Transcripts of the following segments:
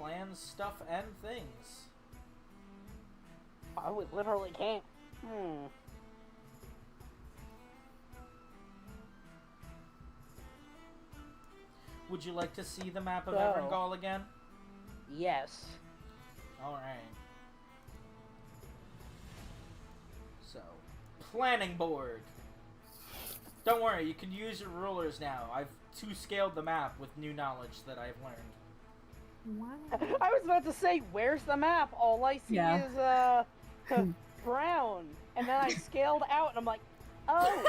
plans, stuff, and things. We literally can't. Would you like to see the map of Everengol again? Yes. Alright. So, planning board. Don't worry, you can use your rulers now. I've 2-scaled the map with new knowledge that I've learned. Wow. I was about to say, where's the map? All I see is, brown. And then I scaled out, and I'm like, oh!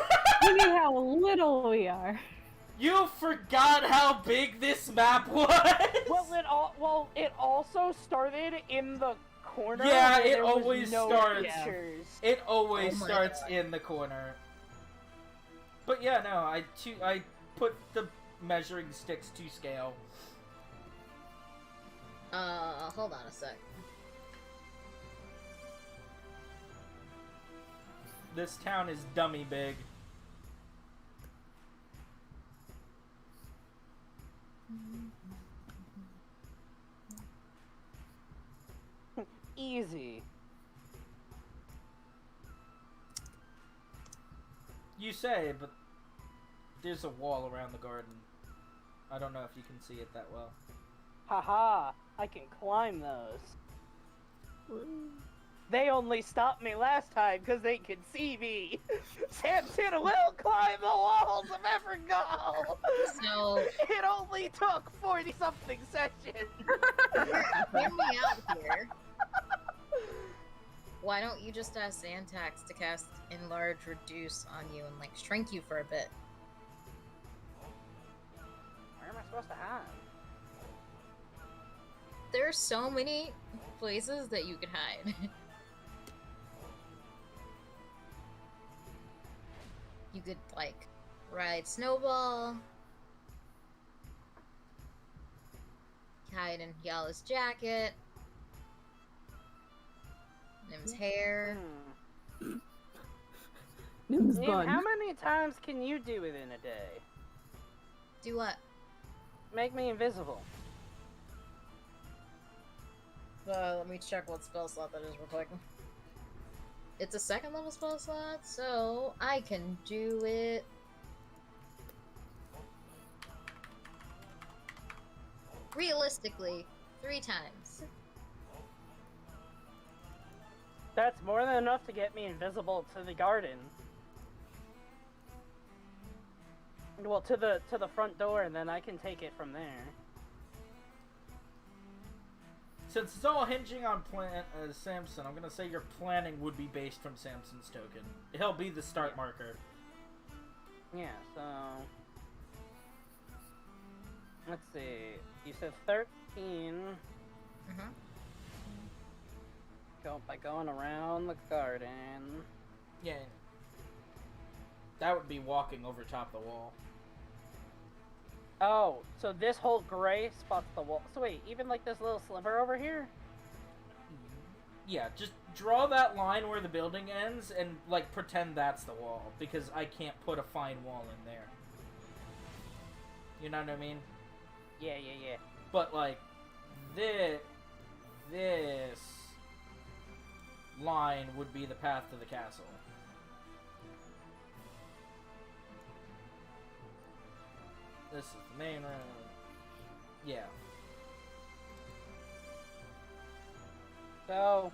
Look at how little we are. You forgot how big this map was! Well, it also started in the corner. Yeah, where it there was always no starts. pictures. It always Oh my starts God. in the corner. But yeah, no, I put the measuring sticks to scale. Hold on a sec. This town is dummy big. Easy. You say, but there's a wall around the garden. I don't know if you can see it that well. Haha, I can climb those. They only stopped me last time because they could see me. Samson will climb the walls of Everengol! So, It only took 40-something sessions! hear me out here. Why don't you just ask Xantax to cast Enlarge Reduce on you and, like, shrink you for a bit? Where am I supposed to hide? There are so many places that you could hide. You could, like, ride Snowball, hide in Yala's jacket, Nim's hair. Nim's Nim, bun. how many times can you do it in a day? Do what? Make me invisible. Let me check what spell slot that is real quick. It's a 2nd level spell slot, so I can do it. Realistically, 3 times. That's more than enough to get me invisible to the garden. Well, to the front door, and then I can take it from there. Since it's all hinging on Samson, I'm gonna say your planning would be based from Samson's token. He'll be the start marker. Yeah, so... Let's see. You said 13. Mm-hmm. By going around the garden. Yeah. That would be walking over top of the wall. Oh, so this whole gray spot's the wall. So wait, even like this little sliver over here? Yeah, just draw that line where the building ends and, like, pretend that's the wall. Because I can't put a fine wall in there. You know what I mean? Yeah. But, like, this line would be the path to the castle. This is the main road. Yeah. So...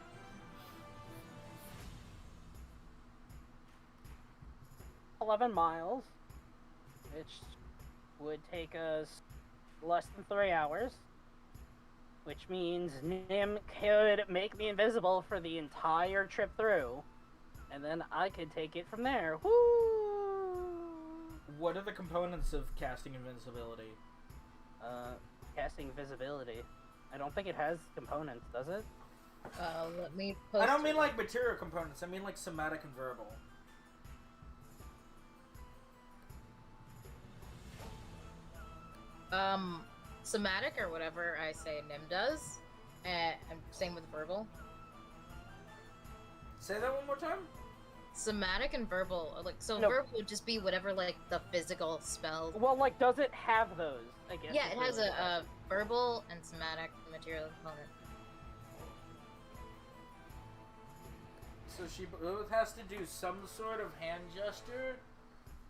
$11 miles, which would take us less than 3 hours, which means Nim could make me invisible for the entire trip through, and then I could take it from there. Woo! What are the components of casting invincibility? Casting visibility. I don't think it has components, does it? Let me post I don't it. mean like material components, I mean like somatic and verbal. Somatic or whatever I say Nim does. And same with verbal. Say that one more time? somatic and verbal, like, so No. verbal would just be whatever, like, the physical spell. Well, like, does it have those? I guess. Yeah, is it has really a verbal and somatic material component. So she both has to do some sort of hand gesture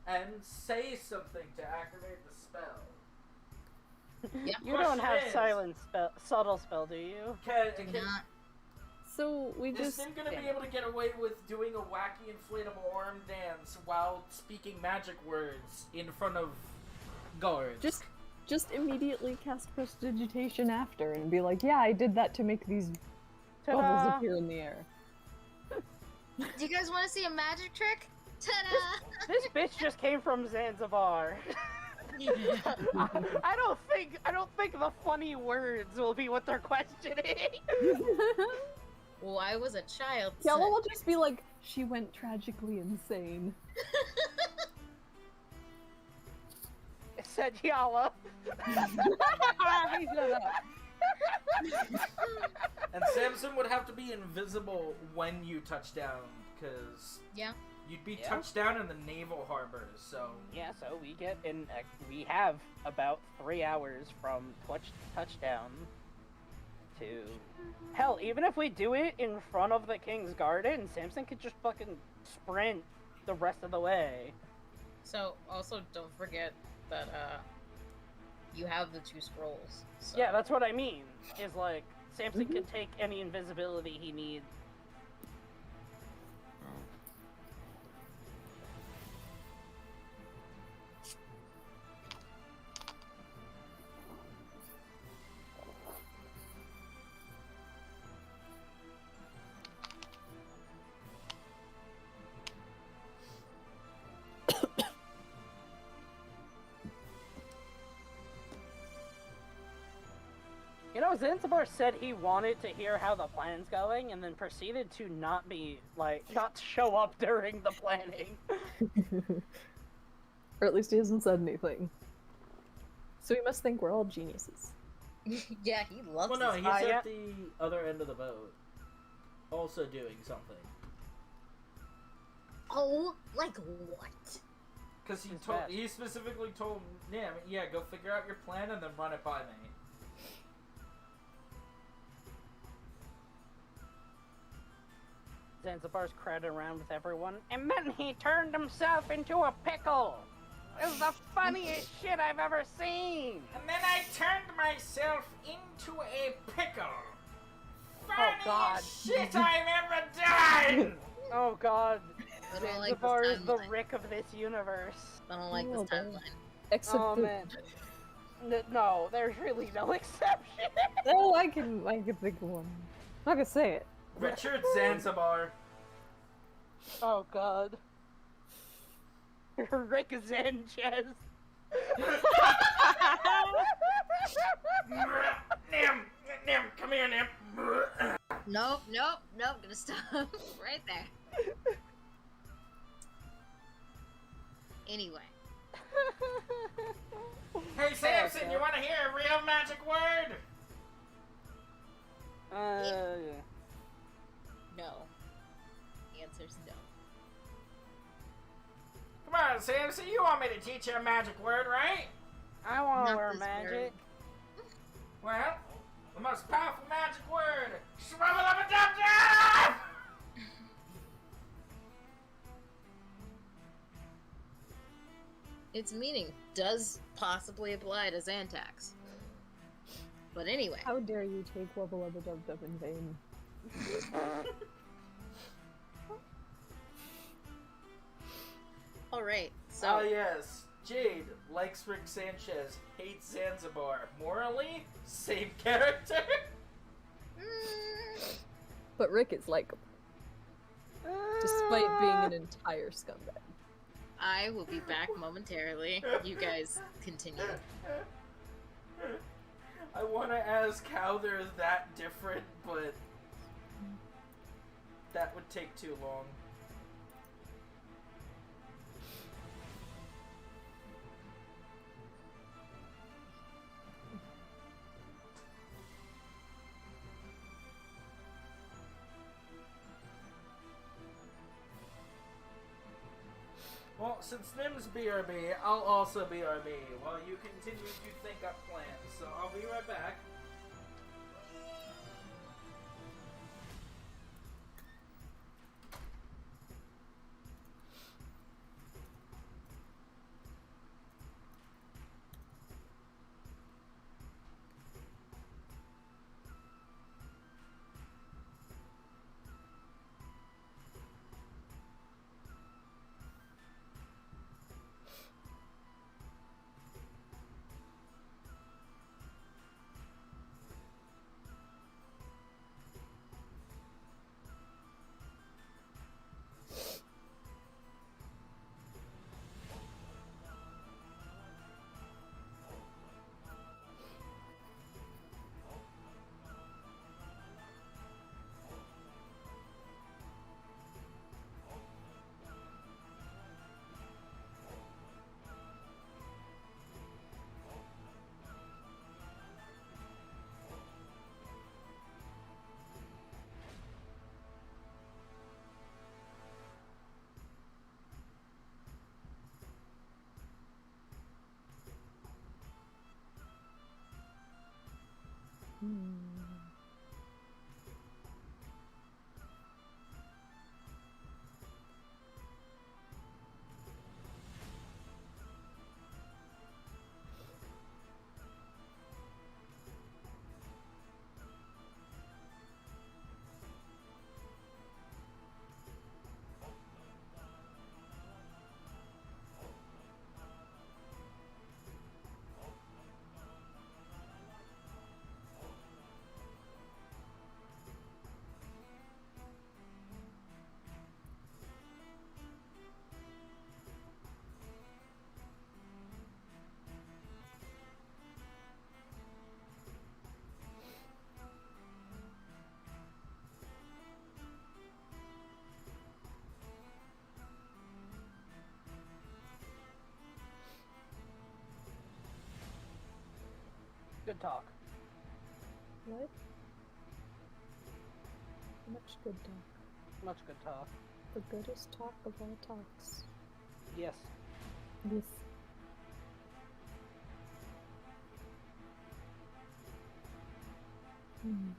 and say something to activate the spell. Yeah. You don't have Question is- silent spell, subtle spell, do you? Can Not. So we is just Sim gonna be able to get away with doing a wacky inflatable arm dance while speaking magic words in front of guards? just immediately cast prestidigitation after and be like, yeah, I did that to make these bubbles Ta-da! appear in the air. Do you guys want to see a magic trick? Ta-da! This bitch just came from Zanzibar. I don't think the funny words will be what they're questioning. Well, I was a child. Yella so- will just be like, she went tragically insane. Said Yala. Shut up. And Samson would have to be invisible when you touch down, because Yeah. you'd be Yeah. touched down in the naval harbors, so... Yeah, so we have about 3 hours from touchdown to... Hell, even if we do it in front of the King's Garden, Samson could just fucking sprint the rest of the way. So, also, don't forget that, you have the 2 scrolls. So. Yeah, that's what I mean. Is like, Samson can take any invisibility he needs. You know, Zanzibar said he wanted to hear how the plan's going, and then proceeded to not show up during the planning. Or at least he hasn't said anything. So we must think we're all geniuses. Yeah, he loves Well, no, this. he's yeah. at the other end of the boat, also doing something. Oh, like what? Because It's bad. he specifically told Nim, yeah, go figure out your plan and then run it by me. Zanzibar's crowded around with everyone, and then he turned himself into a pickle! It was the funniest shit I've ever seen! And then I turned myself into a pickle. Funniest God. shit I've ever done! Oh god, I don't like Zanzibar this is the timeline. Rick of this universe. I don't like this Oh, damn. timeline. Except Oh for... man. No, there's really no exception. Oh, I can think of one. I'm not gonna say it. Richard Zanzibar. Oh god. Rick Sanchez. Nim, come here, Nim. Nope, gonna stop right there. Anyway. Hey, Samson, you want to hear a real magic word? No. The answer's no. Come on, Samson, you want me to teach you a magic word, right? I want to Not learn this word. magic. Well, the most powerful magic word. Shwabba-lubba-dub-dub! Its meaning does possibly apply to Xantax. But anyway. How dare you take Wubba Lubba Dub Dub in vain? Alright, so Ah, yes. Jade likes Rick Sanchez, hates Zanzibar. Morally, same character. But Rick is likable, despite being an entire scumbag. I will be back momentarily. You guys continue. I want to ask how they're that different, but that would take too long. since Nim's BRB, I'll also BRB while you continue to think up plans. So I'll be right back. Good talk. What? Much good talk. Much good talk. The goodest talk of all talks. Yes. Yes. Hmm.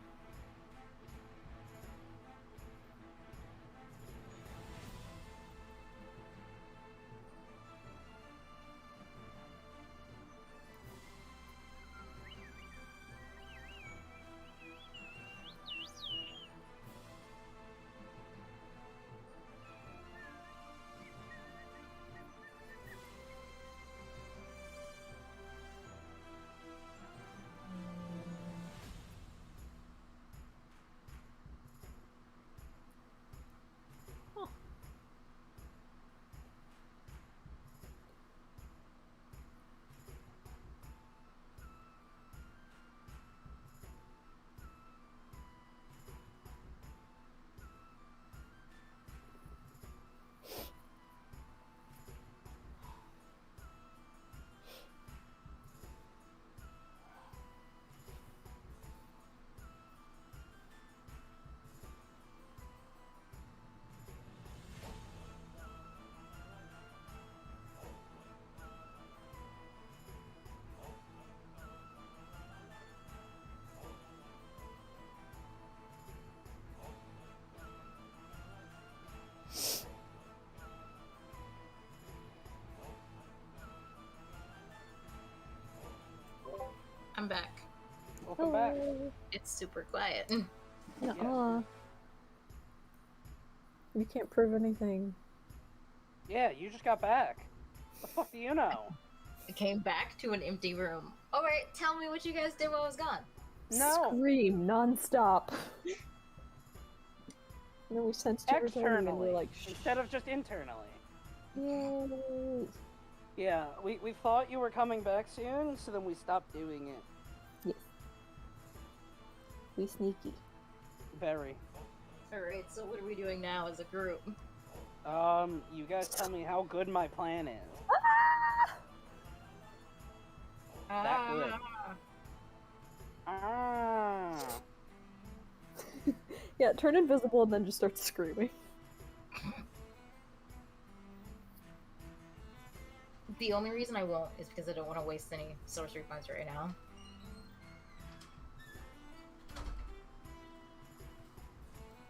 I'm back. Welcome back. It's super quiet. Nuh-uh. You can't prove anything. Yeah, you just got back. The fuck do you know? I came back to an empty room. Alright, tell me what you guys did while I was gone. No. Scream non-stop. And then we sensed you returning and Externally, we're like, instead of just internally. yay. Yeah, we thought you were coming back soon, so then we stopped doing it. Yes. We sneaky. Very. Alright, so what are we doing now as a group? You guys tell me how good my plan is. That good. Ah. Yeah, turn invisible and then just start screaming. the only reason I won't is because I don't want to waste any sorcery points right now.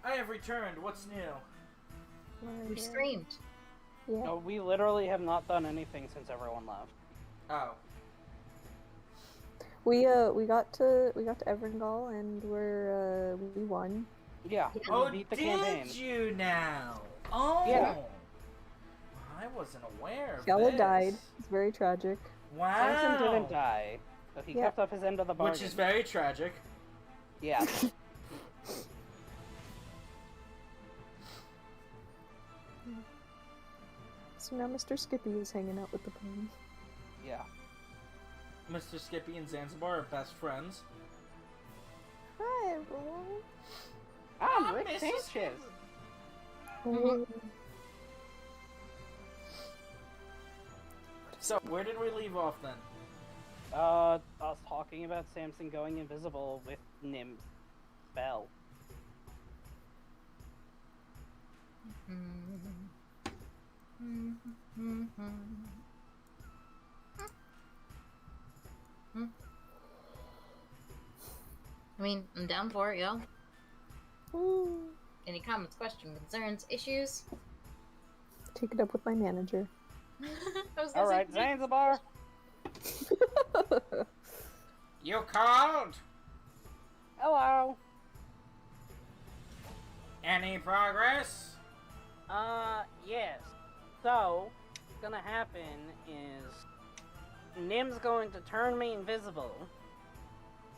I have returned. What's new? We streamed. Yeah. No, we literally have not done anything since everyone left. Oh. We got to Everingall and we won. Yeah, Oh, we beat the did campaign. you now? Oh. Yeah. I wasn't aware of Gala this. died. It's very tragic. Wow. Samson didn't die, but he Yeah. kept up his end of the bargain. Which is very tragic. Yeah. So now Mr. Skippy is hanging out with the ponies. Yeah. Mr. Skippy and Zanzibar are best friends. Hi everyone. I'm Rick Mr. Sanchez. Skippy. Mm-hmm. So, where did we leave off then? Us talking about Samson going invisible with Nim's spell. I mean, I'm down for it, yo. Ooh. Any comments, questions, concerns, issues? Take it up with my manager. I was gonna say- Alright, Zanzibar. You called? Hello. Any progress? Yes. So, what's gonna happen is Nim's going to turn me invisible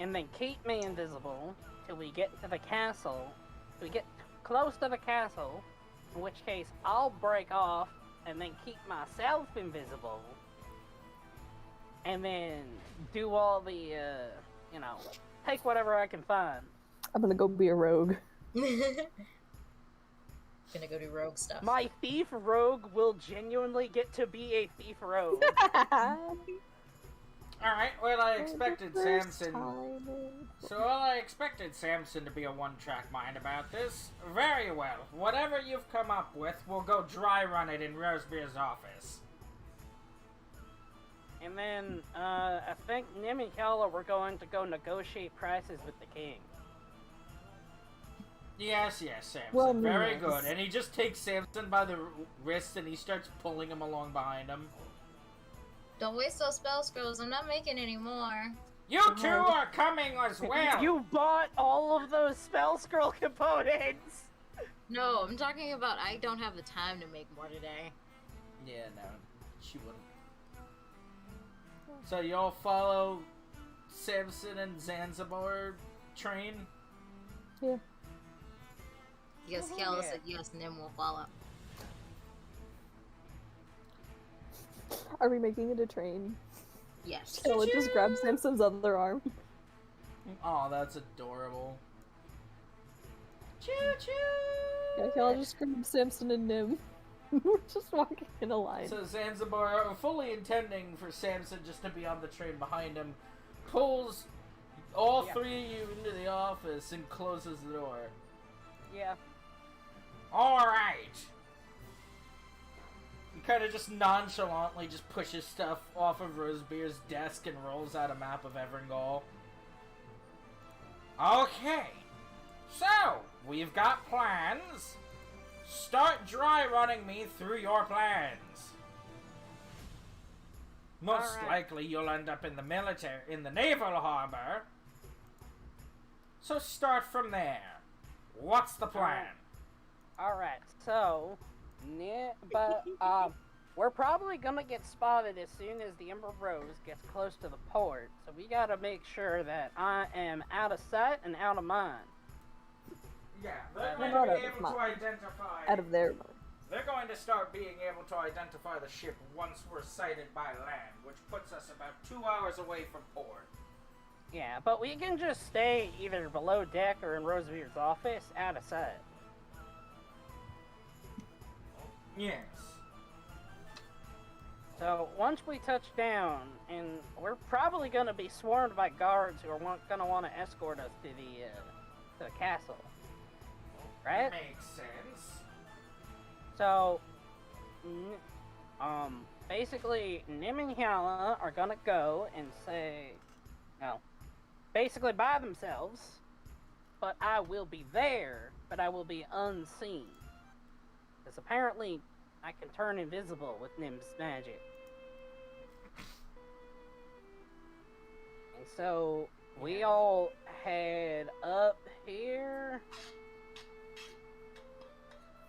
and then keep me invisible till we get to the castle. We get close to the castle, in which case I'll break off and then keep myself invisible. And then do all the, take whatever I can find. I'm gonna go be a rogue. Gonna go do rogue stuff. My thief rogue will genuinely get to be a thief rogue. Alright, well, I expected Samson. Time. So, I expected Samson to be a one-track mind about this. Very well. Whatever you've come up with, we'll go dry run it in Rosebeer's office. And then, I think Nim and Kala were going to go negotiate prices with the king. Yes, Samson. Well, Very yes. good. And he just takes Samson by the wrist and he starts pulling him along behind him. Don't waste those spell scrolls. I'm not making any more. You two are coming as well! You bought all of those spell scroll components! No, I'm talking about I don't have the time to make more today. Yeah, no. She wouldn't. So y'all follow Samson and Zanzibar train? Yeah. Yes, Kiala said yes, and then we'll follow. Are we making it a train? Yes. Kayla just grabs Samson's other arm. Oh, that's adorable. Choo choo! Yeah, Kayla just grabs Samson and Nim. We're just walking in a line. So Zanzibar, fully intending for Samson just to be on the train behind him, pulls all three of you into the office and closes the door. Yeah. Alright! He kind of just nonchalantly just pushes stuff off of Rosebeer's desk and rolls out a map of Everingall. Okay, so we've got plans. Start dry running me through your plans. Most likely you'll end up in the naval harbor. So start from there. What's the plan? Alright, so, we're probably gonna get spotted as soon as the Ember Rose gets close to the port, so we gotta make sure that I am out of sight and out of mind. Yeah, they're We're going not to out be of able to mind. identify... Out of their mind. They're going to start being able to identify the ship once we're sighted by land, which puts us about 2 hours away from port. Yeah, but we can just stay either below deck or in Rosebeer's office, out of sight. Yes. So, once we touch down, and we're probably gonna be swarmed by guards who are gonna want to escort us to the castle. Right? Makes sense. So, basically, Nim and Hyala are gonna go and say, no, basically by themselves, but I will be there, but I will be unseen. Because apparently, I can turn invisible with Nim's magic. And so, we all head up here.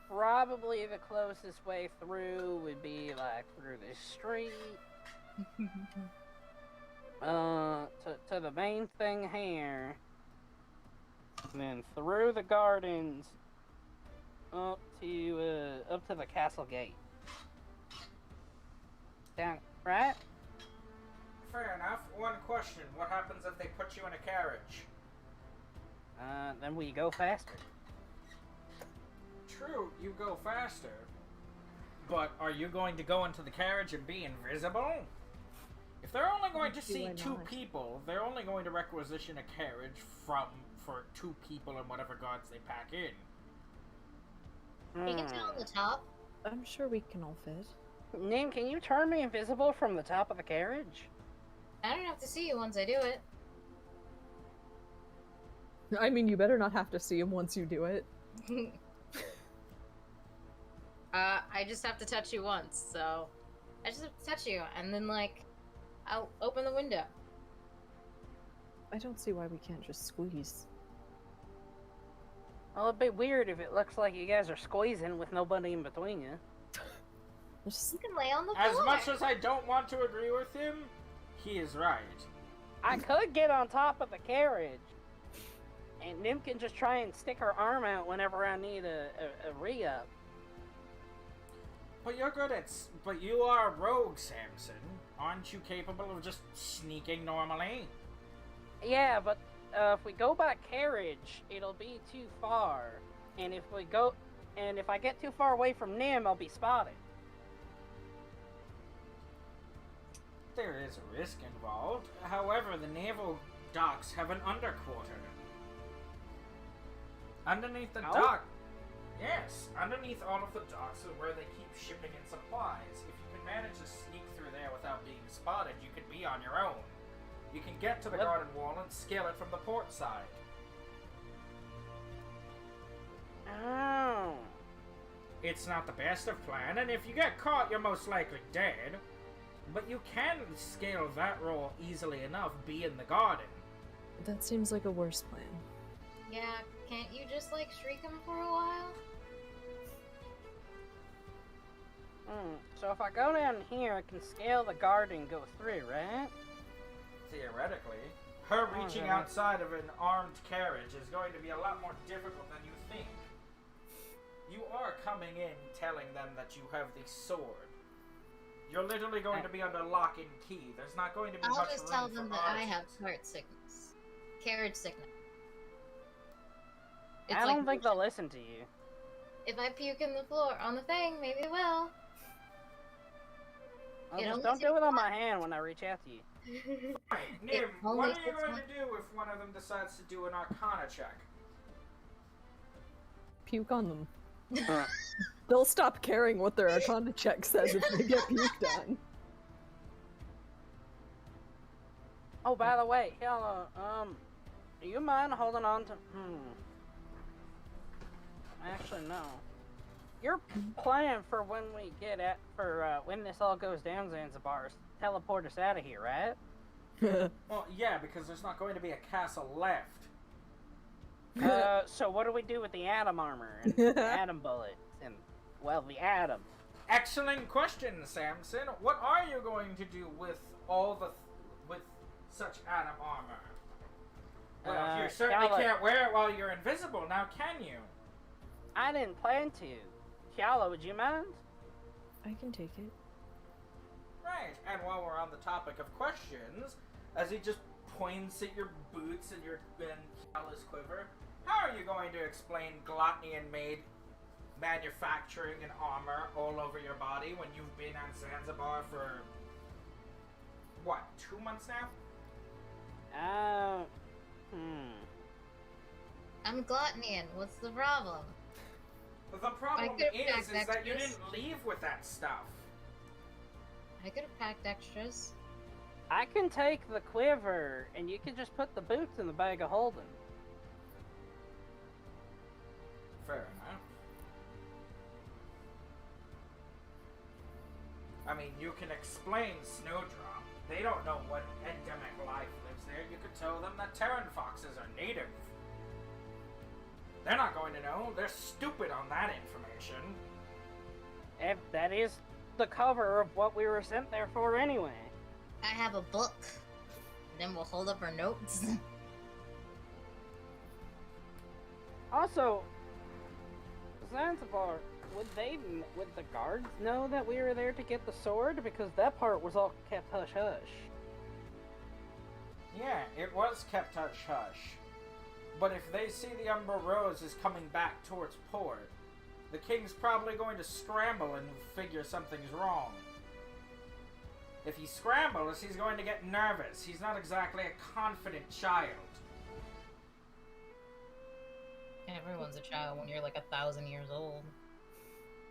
Probably the closest way through would be like through this street. To the main thing here. And then through the gardens up to the castle gate. Down, right? Fair enough. One question. What happens if they put you in a carriage? Then we go faster. True, you go faster. But are you going to go into the carriage and be invisible? If they're only going to see two people, they're only going to requisition a carriage for two people and whatever guards they pack in. You can tell on the top. I'm sure we can all fit. Nim, can you turn me invisible from the top of the carriage? I don't have to see you once I do it. I mean, you better not have to see him once you do it. I just have to touch you once, so... I just have to touch you, and then, like, I'll open the window. I don't see why we can't just squeeze. Well, it'd be weird if it looks like you guys are squeezing with nobody in between you. Just... You can lay on the floor. As much as I don't want to agree with him, he is right. I could get on top of the carriage, and Nim can just try and stick her arm out whenever I need a re-up. But you're good at... But you are a rogue, Samson. Aren't you capable of just sneaking normally? Yeah, but if we go by carriage, it'll be too far. And if I get too far away from Nim, I'll be spotted. There is a risk involved. However, the naval docks have an underquarter. Underneath the dock... Yes, underneath all of the docks is where they keep shipping in supplies. If you can manage to sneak through there without being spotted, you could be on your own. You can get to the garden wall and scale it from the port side. Oh. It's not the best of plan, and if you get caught, you're most likely dead. But you can scale that roll easily enough, be in the garden. That seems like a worse plan. Yeah, can't you just, like, shriek him for a while? So if I go down here, I can scale the garden and go through, right? Theoretically. Her reaching outside of an armed carriage is going to be a lot more difficult than you think. You are coming in telling them that you have the sword. You're literally going to be under lock and key. There's not going to be much room for I'll just tell them that I have artists. cart sickness. Carriage sickness. I don't think they'll listen to you. If I puke in the floor on the thing, maybe they will. Just don't do it on my hand when I reach out to you. Right, Nim, what are you going to do if one of them decides to do an Arcana check? Puke on them. They'll stop caring what their Arcana check says if they get puked on. Oh, by the way, Hyala, do you mind holding on to... Actually, no. Your plan for when we get at... when this all goes down, Zanzibar, is teleport us out of here, right? Well, yeah, because there's not going to be a castle left. So what do we do with the atom armor and the atom bullets and, well, the atom? Excellent question, Samson. What are you going to do with with such atom armor? Well, you certainly can't wear it while you're invisible, now can you? I didn't plan to. Hyala, would you mind? I can take it. Right, and while we're on the topic of questions, as he just points at your boots and your Hyala's quiver, how are you going to explain Glotnian-made manufacturing and armor all over your body when you've been on Zanzibar for, what, 2 months now? I'm Glotnian. What's the problem? The problem is that you didn't leave with that stuff. I could have packed extras. I can take the quiver, and you can just put the boots in the bag of holding. Fair enough. I mean, you can explain Snowdrop. They don't know what endemic life lives there. You could tell them that Terran foxes are native. They're not going to know. They're stupid on that information. If that is the cover of what we were sent there for anyway. I have a book. Then we'll hold up our notes. Also, Zanzibar, would the guards know that we were there to get the sword? Because that part was all kept hush-hush. Yeah, it was kept hush-hush. But if they see the Umber Rose is coming back towards port, the king's probably going to scramble and figure something's wrong. If he scrambles, he's going to get nervous. He's not exactly a confident child. Everyone's a child when you're like 1,000 years old.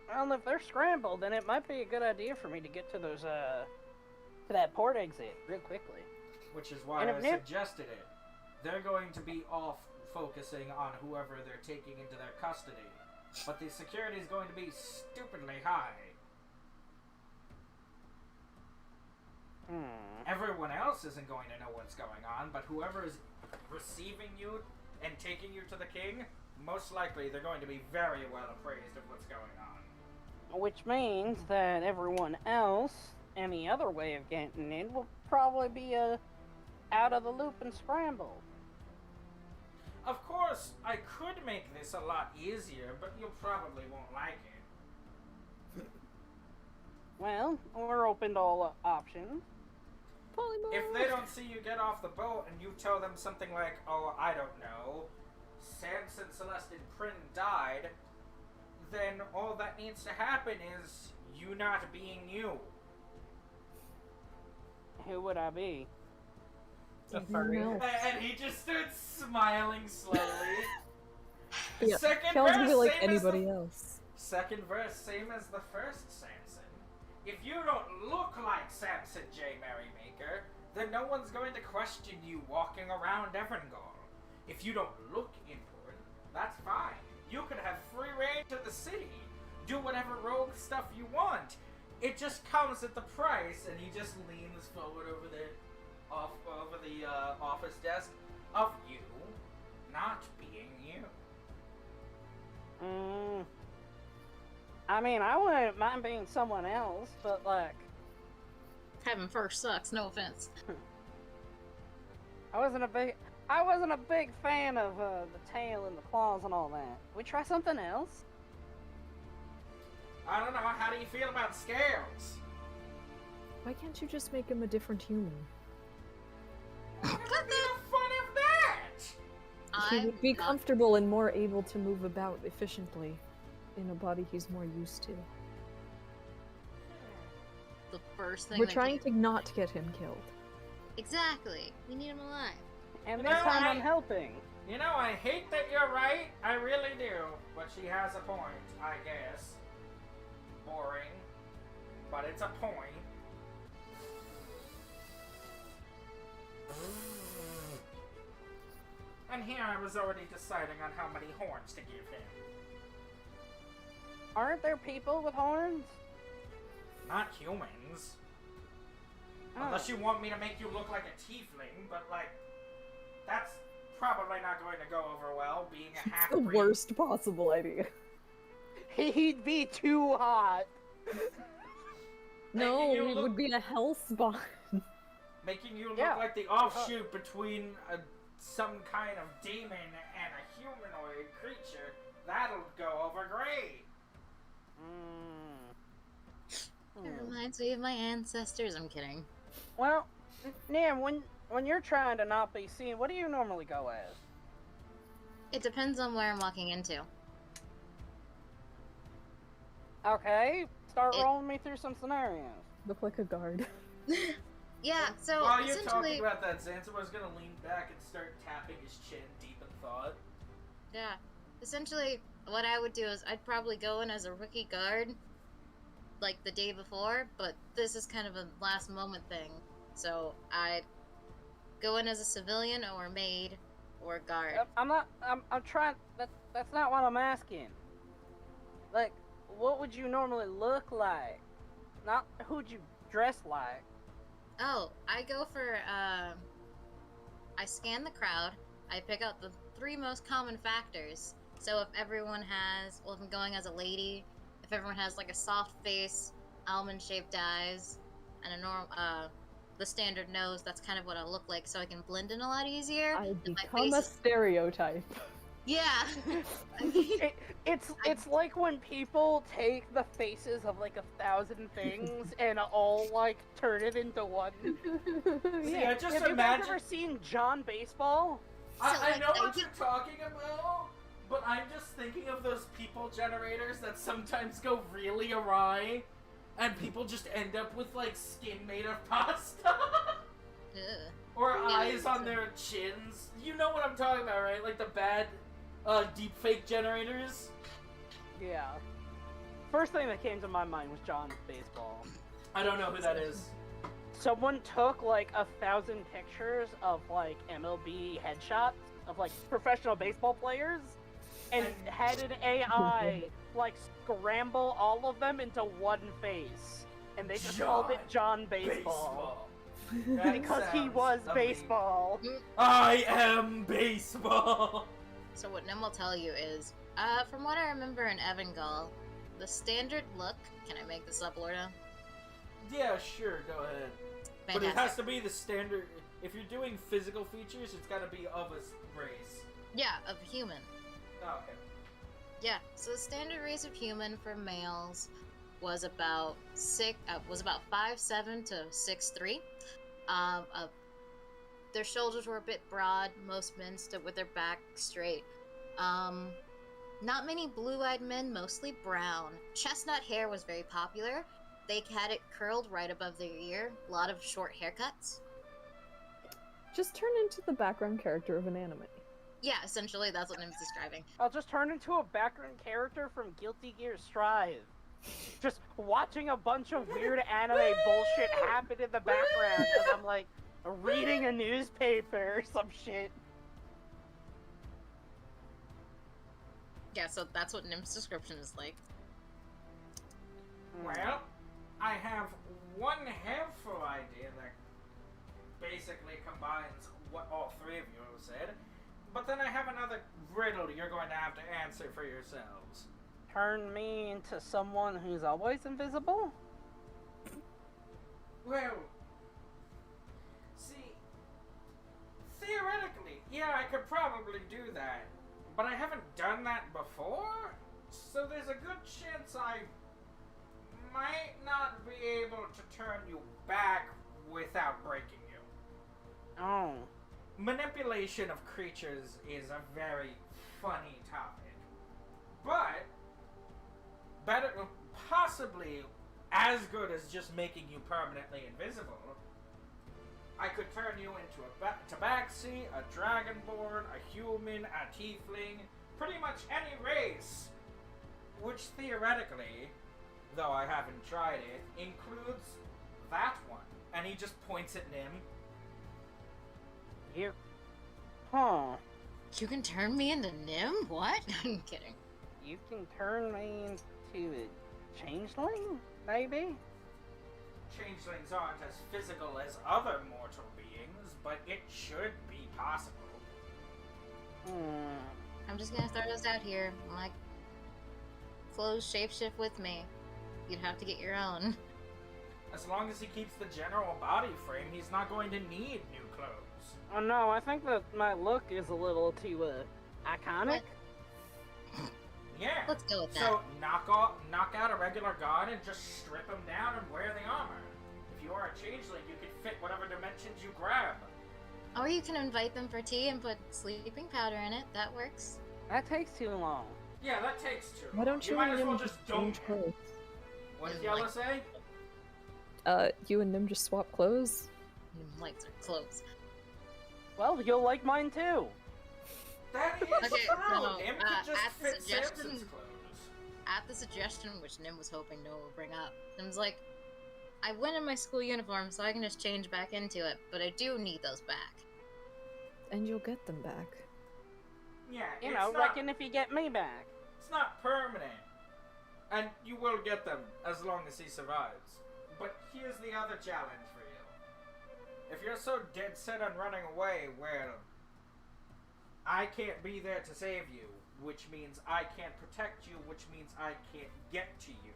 Well, if they're scrambled, then it might be a good idea for me to get to those, to that port exit real quickly. Which is why I suggested it. They're going to be off focusing on whoever they're taking into their custody. But the security is going to be stupidly high. Everyone else isn't going to know what's going on, but whoever is receiving you and taking you to the king, most likely they're going to be very well appraised of what's going on. Which means that everyone else, any other way of getting in, will probably be out of the loop and scrambled. Of course, I could make this a lot easier, but you probably won't like it. Well, we're open to all options. Polymorph. If they don't see you get off the boat and you tell them something like, oh, I don't know, Samson Celeste and Prin died, then all that needs to happen is you not being you. Who would I be? A furry. And he just starts smiling slowly. Yeah, Second Kel's gonna verse, be like same as anybody the, else. Second verse, same as the first Samson. If you don't look like Samson J. Merrymaker, then no one's going to question you walking around Evangel. If you don't look important, that's fine. You can have free reign to the city. Do whatever rogue stuff you want. It just comes at the price, and he just leans forward over the office desk of you not being you. I mean, I wouldn't mind being someone else, but like, Having fur sucks, no offense. I wasn't a big fan of the tail and the claws and all that. We try something else? I don't know, how do you feel about scales? Why can't you just make him a different human? What the fun of that? He would be comfortable and more able to move about efficiently in a body he's more used to. The first thing We're that trying to not get him killed. Exactly. We need him alive. And You this know, time I- I'm helping. You know, I hate that you're right. I really do. But she has a point, I guess. Boring. But it's a point. And here I was already deciding on how many horns to give him. Aren't there people with horns? Not humans. Oh. Unless you want me to make you look like a tiefling, but like, that's probably not going to go over well, being a The half-breed. worst possible idea. He'd be too hot. No, Making you it look- would be a hell spot. Making you look Yeah. like the offshoot between some kind of demon and a humanoid creature. That'll go over great. It reminds me of my ancestors. I'm kidding. Well, Nim, when you're trying to not be seen, what do you normally go as? It depends on where I'm walking into. Okay, start It- rolling me through some scenarios. Look like a guard. Yeah, so While you're essentially, talking about that, Zanzibar's gonna lean back and start tapping his chin deep in thought. yeah, essentially, what I would do is I'd probably go in as a rookie guard, like the day before, but this is kind of a last moment thing. So I'd go in as a civilian or maid or guard. I'm trying. That's not what I'm asking. Like, what would you normally look like? Not who'd you dress like? Oh, I go for, I scan the crowd. I pick out the 3 most common factors. So if everyone has, well, if I'm going as a lady, if everyone has like a soft face, almond-shaped eyes, and a the standard nose, that's kind of what I look like, so I can blend in a lot easier. I If my become a face- stereotype. Yeah. It's like when people take the faces of like 1,000 things and all like turn it into one. See, I just Have you guys imagine. ever seen John Baseball? I know what you're talking about, but I'm just thinking of those people generators that sometimes go really awry, and people just end up with like skin made of pasta. Ugh. Or Yeah, eyes on so- their chins. You know what I'm talking about, right? Like the bad deepfake generators. Yeah. First thing that came to my mind was John Baseball. I don't know who that is. Someone took like 1,000 pictures of like MLB headshots of like professional baseball players and had an AI like scramble all of them into one face. And they just called it John Baseball. That Because he sounds was amazing. baseball. I am baseball. So what Nim will tell you is, from what I remember in Evangal, the standard look, can I make this up, Lorda? Yeah, sure, go ahead. But it has to be the standard. If you're doing physical features, it's got to be of a race. Yeah, of human. Oh, okay. Yeah, so the standard race of human for males was about 5'7" to 6'3". Their shoulders were a bit broad. Most men stood with their back straight. Not many blue-eyed men, mostly brown. Chestnut hair was very popular. They had it curled right above their ear. A lot of short haircuts. Just turn into the background character of an anime. Yeah, essentially that's what Nim's describing. I'll just turn into a background character from Guilty Gear Strive. Just watching a bunch of weird anime bullshit happen in the background as I'm like reading a newspaper or some shit. Yeah, so that's what Nim's description is like. Well, I have one helpful idea that basically combines what all 3 of you have said, but then I have another riddle you're going to have to answer for yourselves. Turn me into someone who's always invisible? Well, see, theoretically, yeah, I could probably do that, but I haven't done that before, so there's a good chance I might not be able to turn you back without breaking you. Oh. Manipulation of creatures is a very funny topic, but better, possibly as good as just making you permanently invisible. I could turn you into a tabaxi, a dragonborn, a human, a tiefling, pretty much any race, which theoretically, though I haven't tried it, includes that one. And he just points at Nim. You... Huh. You can turn me into Nim? What? I'm kidding. You can turn me into a changeling, maybe? Changelings aren't as physical as other mortal beings, but it should be possible. I'm just gonna throw this out here. My clothes shapeshift with me. You'd have to get your own. As long as he keeps the general body frame, he's not going to need new clothes. Oh no, I think that my look is a little too, iconic. Yeah. Let's go with that. So knock out a regular god and just strip him down and wear the armor. If you are a changeling, you can fit whatever dimensions you grab. Or you can invite them for tea and put sleeping powder in it. That works. That takes too long. Yeah, that takes two. Why don't you might and as well Nim just just don't. change clothes? What did Yella say? You and Nim just swap clothes? Nim likes her clothes. Well, you'll like mine too. That is Okay, true. no, Nim could just at the fit suggestion- Samson's clothes. at the suggestion, which Nim was hoping no one would bring up, Nim's like, I went in my school uniform, so I can just change back into it, but I do need those back. And you'll get them back. Yeah, You know, reckon if you get me back. It's not permanent. And you will get them as long as he survives. But here's the other challenge for you. If you're so dead set on running away, well, I can't be there to save you, which means I can't protect you, which means I can't get to you.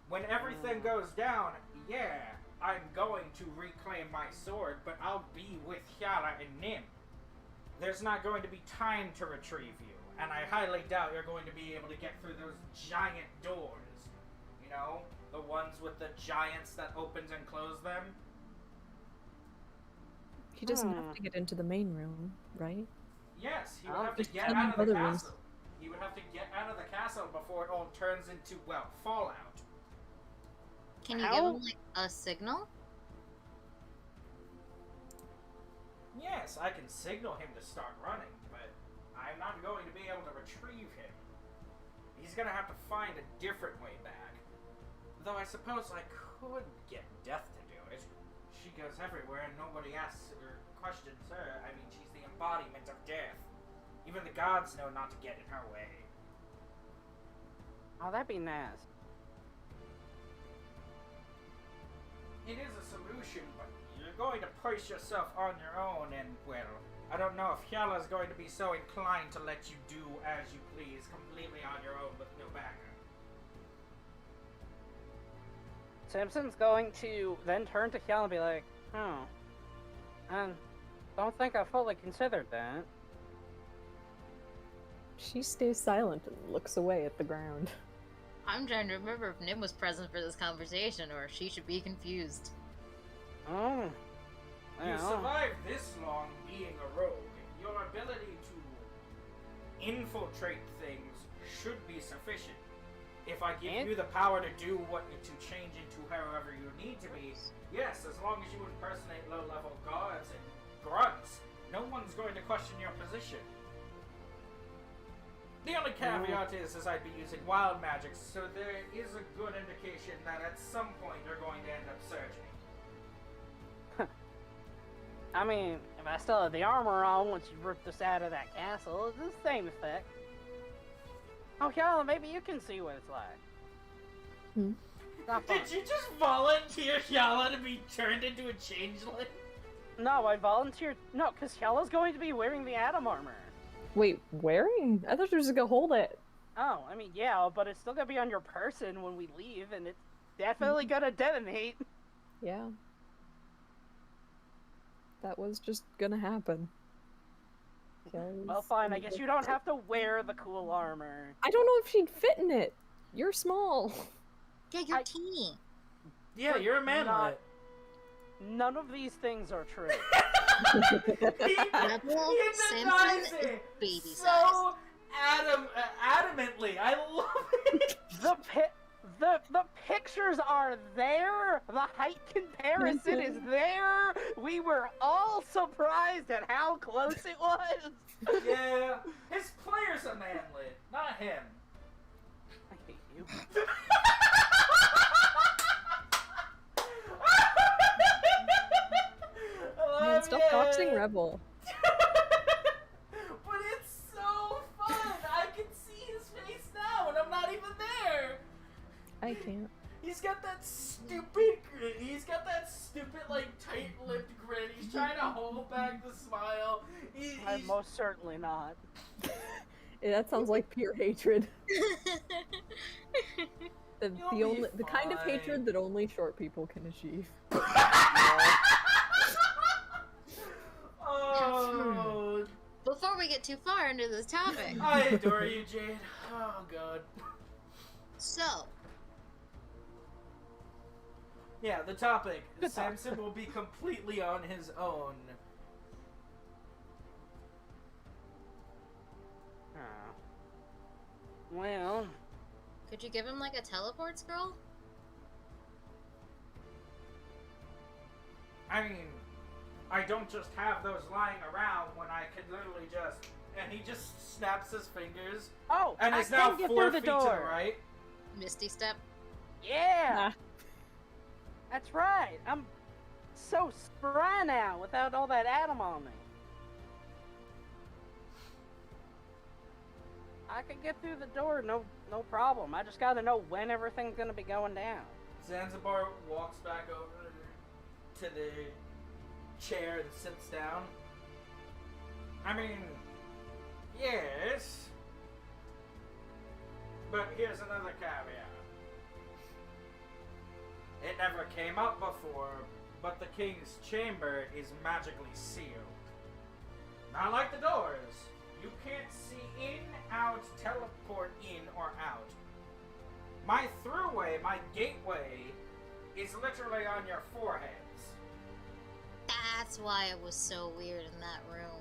When everything goes down, yeah, I'm going to reclaim my sword, but I'll be with Hyala and Nim. There's not going to be time to retrieve you, and I highly doubt you're going to be able to get through those giant doors. You know? The ones with the giants that opens and close them? He doesn't have to get into the main room, right? Yes, he would Oh, have to just get tell out of the other castle. rooms. He would have to get out of the castle before it all turns into, well, Fallout. Can you give him, like, a signal? Yes, I can signal him to start running, but I'm not going to be able to retrieve him. He's gonna have to find a different way back. Though I suppose I could get Death to do it. She goes everywhere and nobody asks or questions her. I mean, she's the embodiment of death. Even the gods know not to get in her way. Oh, that'd be nice. It is a solution, but you're going to place yourself on your own, and, well, I don't know if Hyala's going to be so inclined to let you do as you please, completely on your own with no backup. Simpson's going to then turn to Hyala and be like, I don't think I fully considered that. She stays silent and looks away at the ground. I'm trying to remember if Nim was present for this conversation, or if she should be confused. Oh. You Well. survived this long being a rogue. Your ability to infiltrate things should be sufficient. If I give you the power to do to change into whoever you need to be, yes, as long as you impersonate low-level guards and grunts, no one's going to question your position. The only caveat is I'd be using wild magic, so there is a good indication that at some point you're going to end up searching. I mean, if I still have the armor on once you rip us out of that castle, it's the same effect. Oh, Hyala, maybe you can see what it's like. Not fun. Did you just volunteer Hyala to be turned into a changeling? No, I volunteered. No, because Hyala's going to be wearing the Atom armor. Wait, wearing? I thought you were just gonna hold it. Oh, I mean, yeah, but it's still gonna be on your person when we leave, and it's definitely gonna detonate. Yeah. That was just gonna happen. Well, fine, I guess you don't have to wear the cool armor. I don't know if she'd fit in it. You're small. Yeah, you're teeny. Yeah, you're a manlet. None of these things are true. Rebel Simpson is baby size. So adamantly, I love it. The pictures are there. The height comparison is there. We were all surprised at how close it was. Yeah, his player's a manlet, not him. I hate you. Man, stop doxing Rebel. But it's so fun. I can see his face now, and I'm not even there. I can't. He's got that stupid grin. He's got that stupid, like, tight-lipped grin. He's trying to hold back the smile. I'm most certainly not. Yeah, that sounds like pure hatred. The kind of hatred that only short people can achieve. Oh. Before we get too far into this topic. I adore you, Jade. Oh, God. So. Yeah, the topic. Good talk. Samson will be completely on his own. Well. Could you give him like a teleport scroll? I mean, I don't just have those lying around when I could literally just and he just snaps his fingers, Oh, and I is now can get 4 through the feet to the door. right. Misty step. Yeah, Nah. that's right. I'm so spry now without all that Adam on me. I can get through the door, no problem. I just gotta know when everything's gonna be going down. Zanzibar walks back over to the chair and sits down. I mean, yes. But here's another caveat. It never came up before, but the king's chamber is magically sealed. Not like the doors. You can't see in, out, teleport in or out. My throughway, my gateway, is literally on your foreheads. That's why it was so weird in that room.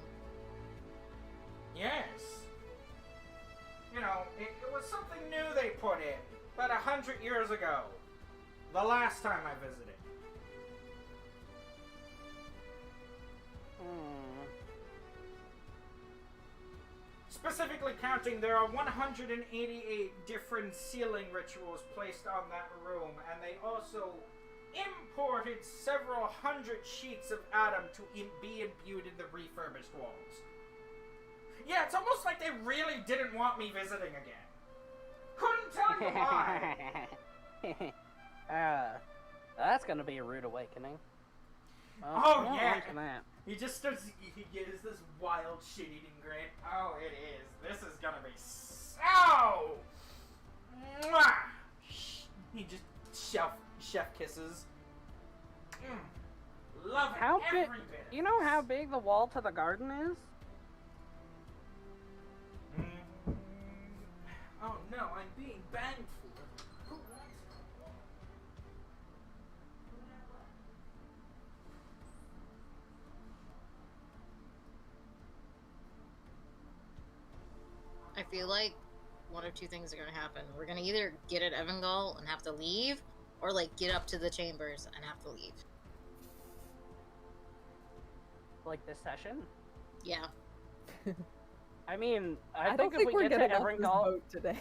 Yes. You know, it was something new they put in about 100 years ago. The last time I visited. Specifically counting, there are 188 different sealing rituals placed on that room, and they also imported several hundred sheets of Adam to be imbued in the refurbished walls. Yeah, it's almost like they really didn't want me visiting again. Couldn't tell you why. That's gonna be a rude awakening. Well, Oh, we'll yeah. on to that. He just starts, he gives this wild shit-eating grin. Oh, it is. This is gonna be so... Mwah! He just chef kisses. Love it How every big? bit. You know how big the wall to the garden is? Oh no, I'm being banged for. I feel like one of two things are gonna happen. We're gonna either get at Evangel and have to leave, or like get up to the chambers and have to leave. Like this session? Yeah. I mean, I don't think if we we're get to getting off this Evangel, boat today.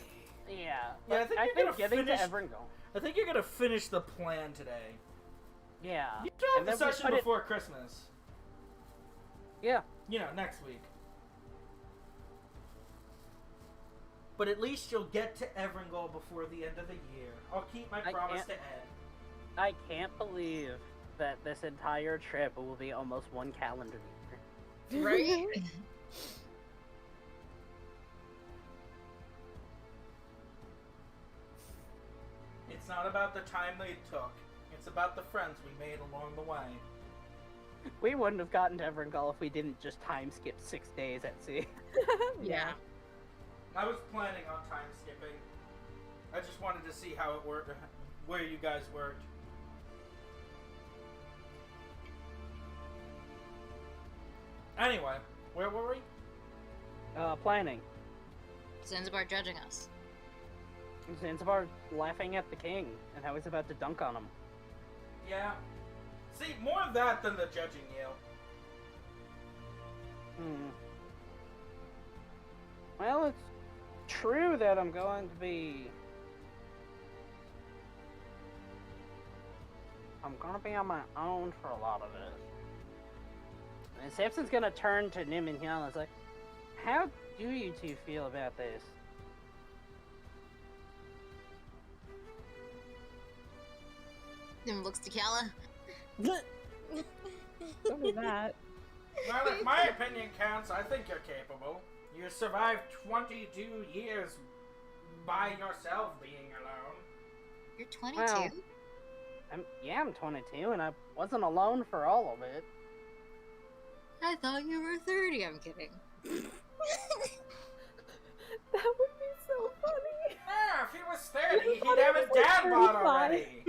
yeah. Yeah, I think you're gonna getting finish- to Evangel. I think you're gonna finish the plan today. Yeah. You do And have the then we session put it- before Christmas. Yeah. You know, next week. But at least you'll get to Evangel before the end of the year. I'll keep my I promise can't- to Ed. I can't believe that this entire trip will be almost one calendar year. Right? It's not about the time they took. It's about the friends we made along the way. We wouldn't have gotten to Evangel if we didn't just time skip 6 days at sea. Yeah. I was planning on time skipping. I just wanted to see how it worked, where you guys worked. Anyway, where were we? Planning. Zanzibar judging us. Zanzibar laughing at the king and how he's about to dunk on him. Yeah. See, more of that than the judging you. Well, it's true that I'm going to be... I'm gonna be on my own for a lot of it. And Samson's gonna turn to Nim and Hyun and say, how do you two feel about this? Then looks to Kala. Don't do that. Well, if my opinion counts, I think you're capable. You survived 22 years by yourself being alone. You're 22? Well, I'm 22 and I wasn't alone for all of it. I thought you were 30. I'm kidding. That would be so funny. Ah, if he was 30, You he'd thought have he a was like dad bod 35. already.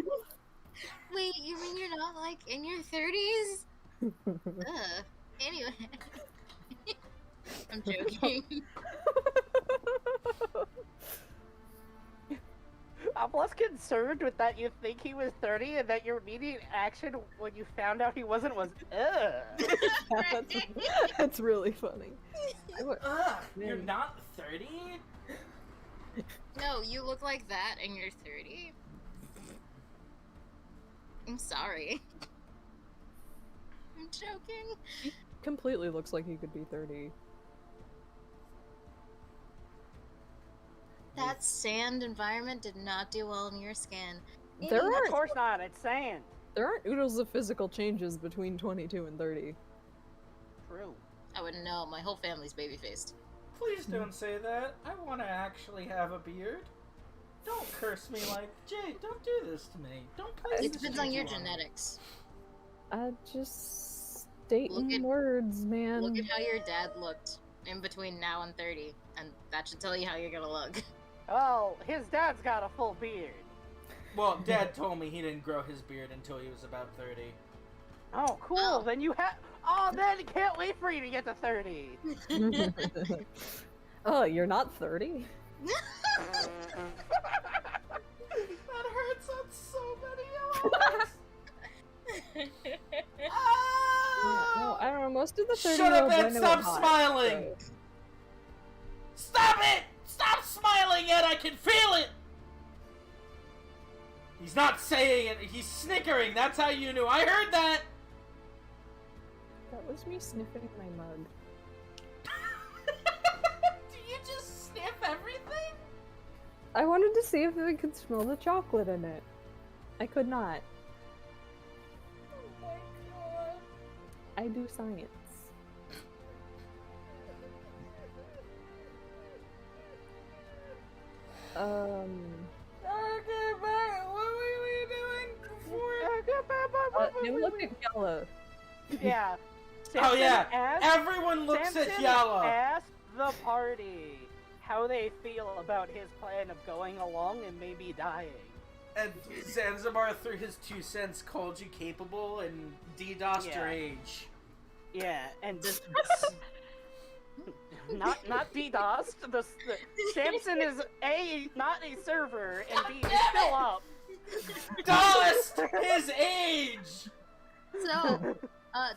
Wait, you mean you're not like in your 30s? Ugh. Anyway. I'm joking. I'm less concerned with that you think he was 30 and that your immediate action when you found out he wasn't was, ugh. That's really funny. Ugh, you're Man. not 30? No, you look like that and you're 30. I'm sorry. I'm joking. Completely looks like he could be 30. That sand environment did not do well in your skin. There Of aren't course not, it's sand. there aren't oodles of physical changes between 22 and 30. True. I wouldn't know. My whole family's baby-faced. Please don't say that. I want to actually have a beard. Don't curse me like, Jay, don't do this to me. Don't place It this depends on your juju me. genetics. Just stating Look at- words, man. Look at how your dad looked in between now and 30, and that should tell you how you're gonna look. Oh, his dad's got a full beard. Well, Dad told me he didn't grow his beard until he was about 30. Oh, cool. Oh. Then you have. Oh, then can't wait for you to get to 30. Oh, you're not 30? That hurts on so many levels. Yeah, Ah! no, I don't know. Most of the 30 Shut up year olds I and know stop are hot, smiling! so- Stop it! Stop smiling, Ed! I can feel it! He's not saying it, he's snickering. That's how you knew. I heard that! That was me sniffing my mug. Do you just sniff everything? I wanted to see if I could smell the chocolate in it. I could not. Oh my god. I do science. Okay, back. What were we doing before? Now look at Yella. Yeah. Oh yeah, Asked, everyone looks Samson at Yala. asked the party how they feel about his plan of going along and maybe dying. And Zanzibar, through his 2 cents, called you capable and DDoSed your Yeah. age. Yeah, and just not DDoS. The Samson is A, not a server, and B, is still up. DOSed his age! So,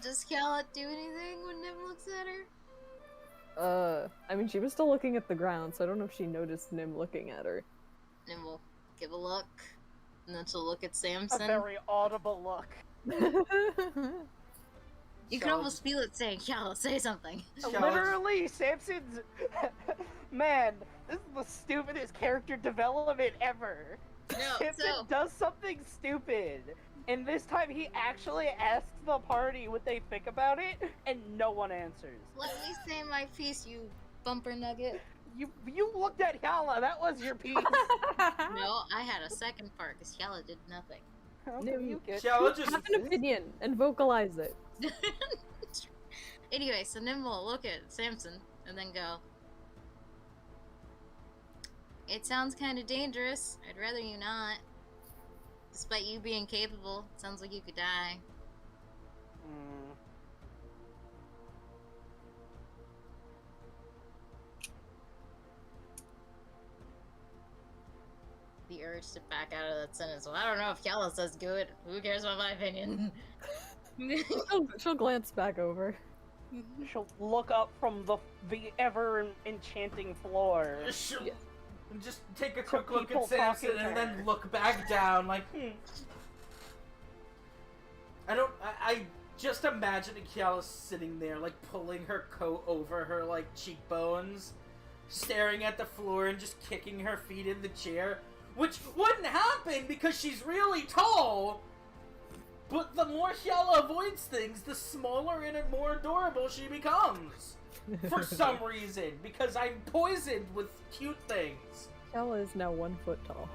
does Kala do anything when Nim looks at her? I mean, she was still looking at the ground, so I don't know if she noticed Nim looking at her. Nim will give a look, and then she'll look at A Samson. very audible look. You can almost feel it saying, Kala, say something. Literally, Samson's... Man, this is the stupidest character development ever. No, Samson so, does something stupid, and this time he actually asks the party what they think about it, and no one answers. let me say my piece, you bumper nugget. You looked at Yala, that was your piece. No, I had a second part, because Kala did nothing. Okay, you get Yala just... Have an opinion and vocalize it. Anyway, so Nim will look at Samson, and then go, it sounds kind of dangerous. I'd rather you not. Despite you being capable, it sounds like you could die. Mm. The urge to back out of that sentence. Well, I don't know if Kala says good. Who cares about my opinion? She'll glance back over. She'll look up from the ever enchanting floor. She'll Yeah. just take a quick look people at Samson talking to and then her. look back down like, I just imagine Kiala sitting there, like, pulling her coat over her, like, cheekbones, staring at the floor and just kicking her feet in the chair, which wouldn't happen because she's really tall, but the more Kiala avoids things, the smaller and more adorable she becomes. For some reason, because I'm poisoned with cute things. Kala is now 1 foot tall.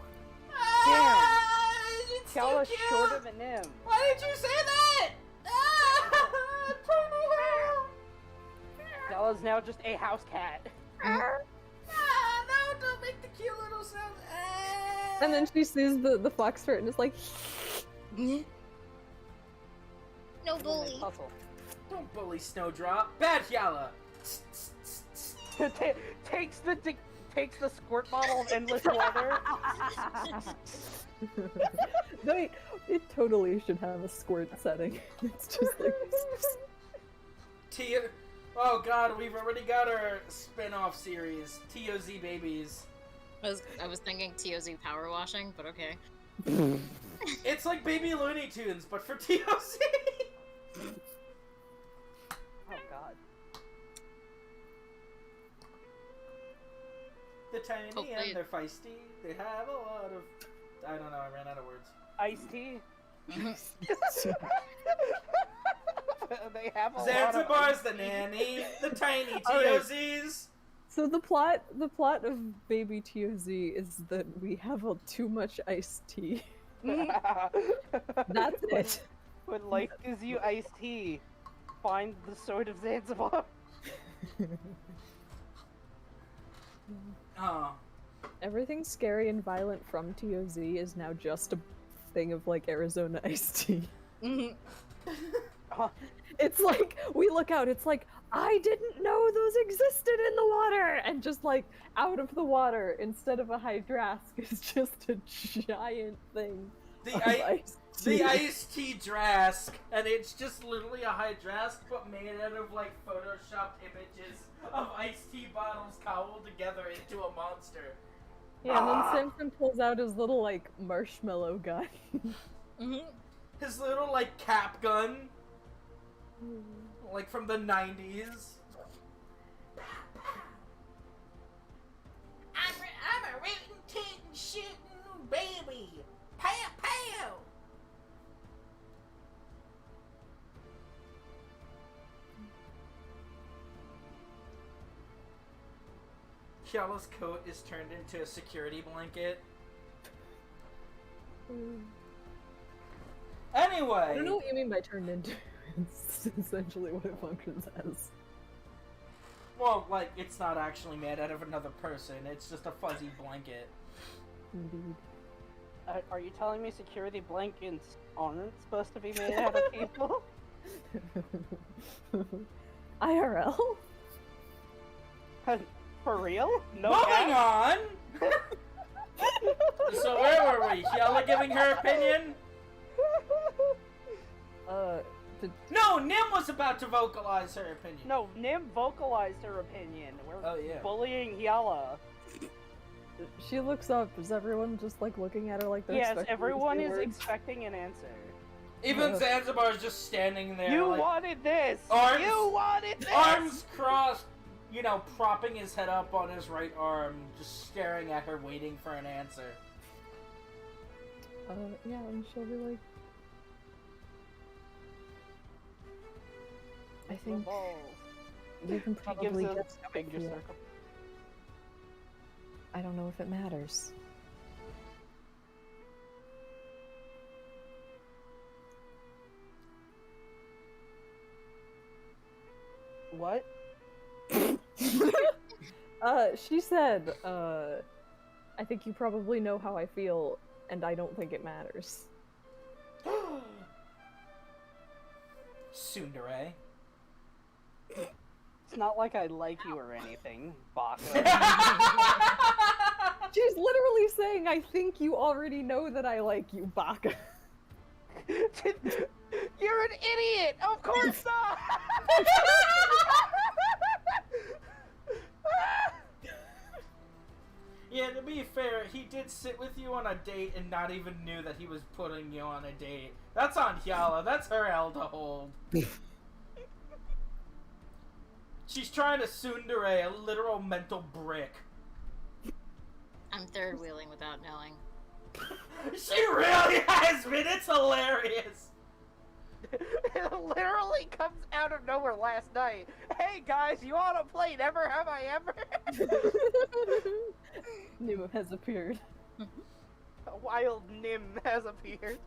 Ah, it's too Kala's cute. shorter than him. Why did you say that? Ah, tiny hair. Kala's now just a house cat. Ah, no, don't make the cute little sound. Ah. And then she sees the fox fur and is like, No And they bully. puzzle. Don't bully Snowdrop. Bad Yala. Takes takes the squirt bottle of endless water. Wait, it totally should have a squirt setting. It's just like... Oh god, we've already got our spin-off series, TOZ Babies. I was thinking TOZ power washing, but okay. It's like Baby Looney Tunes, but for TOZ! Oh god. They're tiny Hopefully- and they're feisty. They have a lot of... I don't know, I ran out of words. Iced tea. They have a lot Zanzibar's of the nanny, the tiny Alright. TOZs. So the plot of Baby TOZ is that we have too much iced tea. That's it. When life gives you iced tea, find the sword of Zanzibar. Oh. Everything scary and violent from TOZ is now just a thing of like Arizona iced tea. It's like, we look out, it's like, I didn't know those existed in the water! And just like, out of the water, instead of a hydrask, is just a giant thing. The iced tea drask, and it's just literally a hydrask, but made out of like photoshopped images of iced tea bottles cobbled together into a monster. Yeah, and then Simpson pulls out his little like marshmallow gun. His little like cap gun, like from the 90s. I'm a rootin' tootin' shootin' baby. Pow pow. Kiala's coat is turned into a security blanket. Anyway! I don't know what you mean by turned into. It's essentially what it functions as. Well, like, it's not actually made out of another person, it's just a fuzzy blanket. Indeed. Are you telling me security blankets aren't supposed to be made out of people? IRL? For real? No. Moving on! So where were we? Kiala giving her opinion? No, Nim was about to vocalize her opinion. No, Nim vocalized her opinion. We're Oh, yeah. bullying Yala. she looks up. Is everyone just like looking at her like they're Yes, expecting her to everyone say is words? expecting an answer. Even Zanzibar is just standing there, You like, wanted this! arms- You wanted this! arms crossed, you know, propping his head up on his right arm, just staring at her, waiting for an answer. Yeah, and she'll be like, I think Balls. you can She probably gives guess a how I finger feel. circle. I don't know if it matters. What? She said, I think you probably know how I feel, and I don't think it matters. Tsundere. It's not like I like you or anything, Baka. She's literally saying, I think you already know that I like you, Baka. You're an idiot! Of course not! Yeah, to be fair, he did sit with you on a date and not even knew that he was putting you on a date. That's on Kiala. That's her L to hold. She's trying to tsundere a literal mental brick. I'm third wheeling without knowing. She really has been. It's hilarious. It literally comes out of nowhere last night. Hey guys, you wanna play Never Have I Ever? Nim has appeared. A wild Nim has appeared.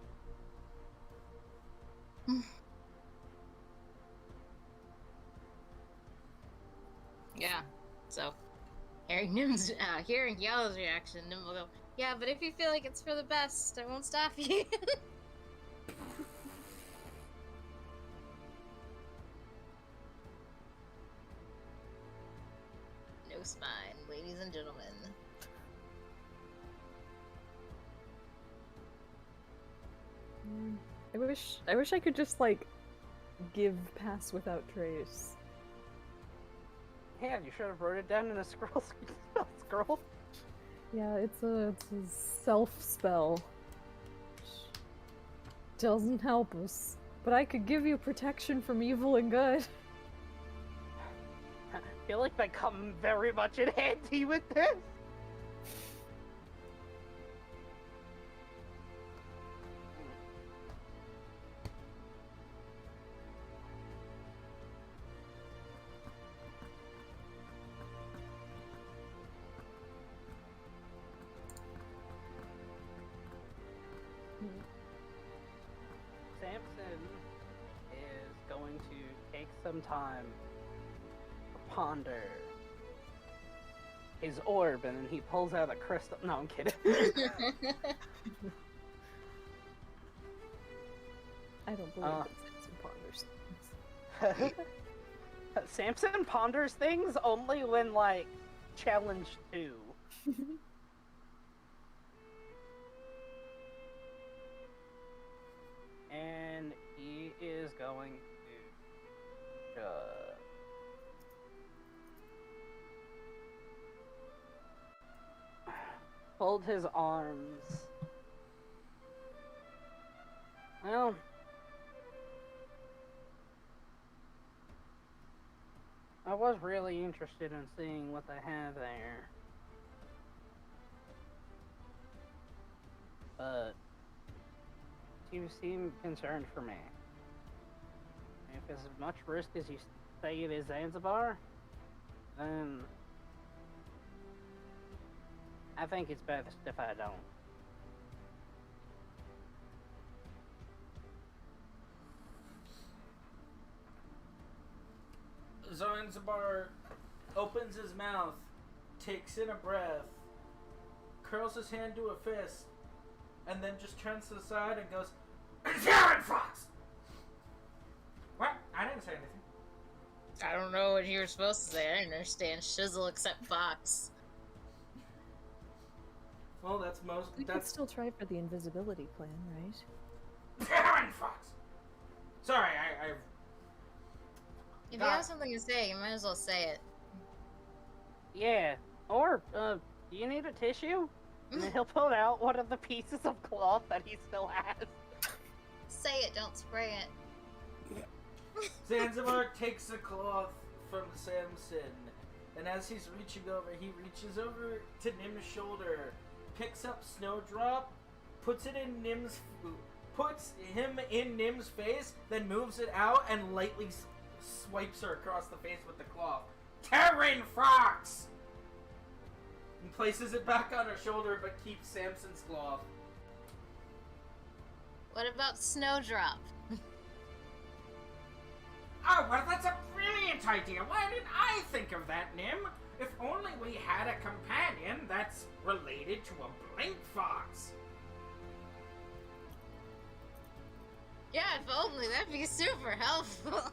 Yeah. So, hearing Yala's reaction, Nim will go, yeah, but if you feel like it's for the best, I won't stop you. No spine. ladies and gentlemen. I wish I could just like give pass without trace. Yeah, you should have wrote it down in a scroll. Scroll. Yeah, it's a self spell. Doesn't help us. But I could give you protection from evil and good. I feel like they come very much in handy with this. Samson is going to take some time to ponder his orb, and then he pulls out a crystal. No, I'm kidding. I don't believe that Samson ponders things. Samson ponders things only when, like, challenged to. And he is going to fold his arms. Well, I was really interested in seeing what they have there. But you seem concerned for me. If it's as much risk as you say it is Zanzibar, then I think it's best if I don't. Zanzibar opens his mouth, takes in a breath, curls his hand to a fist, and then just turns to the side and goes, "Darren Fox!" What? I didn't say anything. I don't know what you were supposed to say. I didn't understand shizzle except Fox. Well, that's most. We could That's still try for the invisibility plan, right? Darren Fox. Sorry, I If you have something to say, you might as well say it. Yeah. Or, do you need a tissue? And then he'll pull out one of the pieces of cloth that he still has. Say it, don't spray it. Zanzibar takes the cloth from Samson, and as he's reaching over, he reaches over to Nim's shoulder, picks up Snowdrop, puts him in Nim's face, then moves it out and lightly swipes her across the face with the cloth. Terran Fox! And places it back on her shoulder, but keeps Samson's cloth. What about Snowdrop? Oh, well, that's a brilliant idea. Why didn't I think of that, Nim? If only we had a companion that's related to a blink fox. Yeah, if only. That'd be super helpful.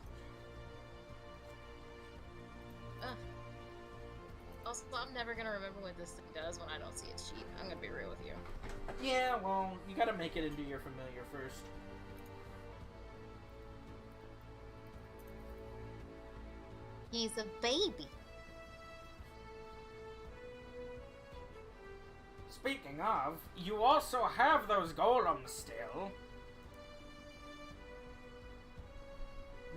Also, I'm never gonna remember what this thing does when I don't see its sheet. I'm gonna be real with you. Yeah, well, you gotta make it into your familiar first. He's a baby. Speaking of, you also have those golems still.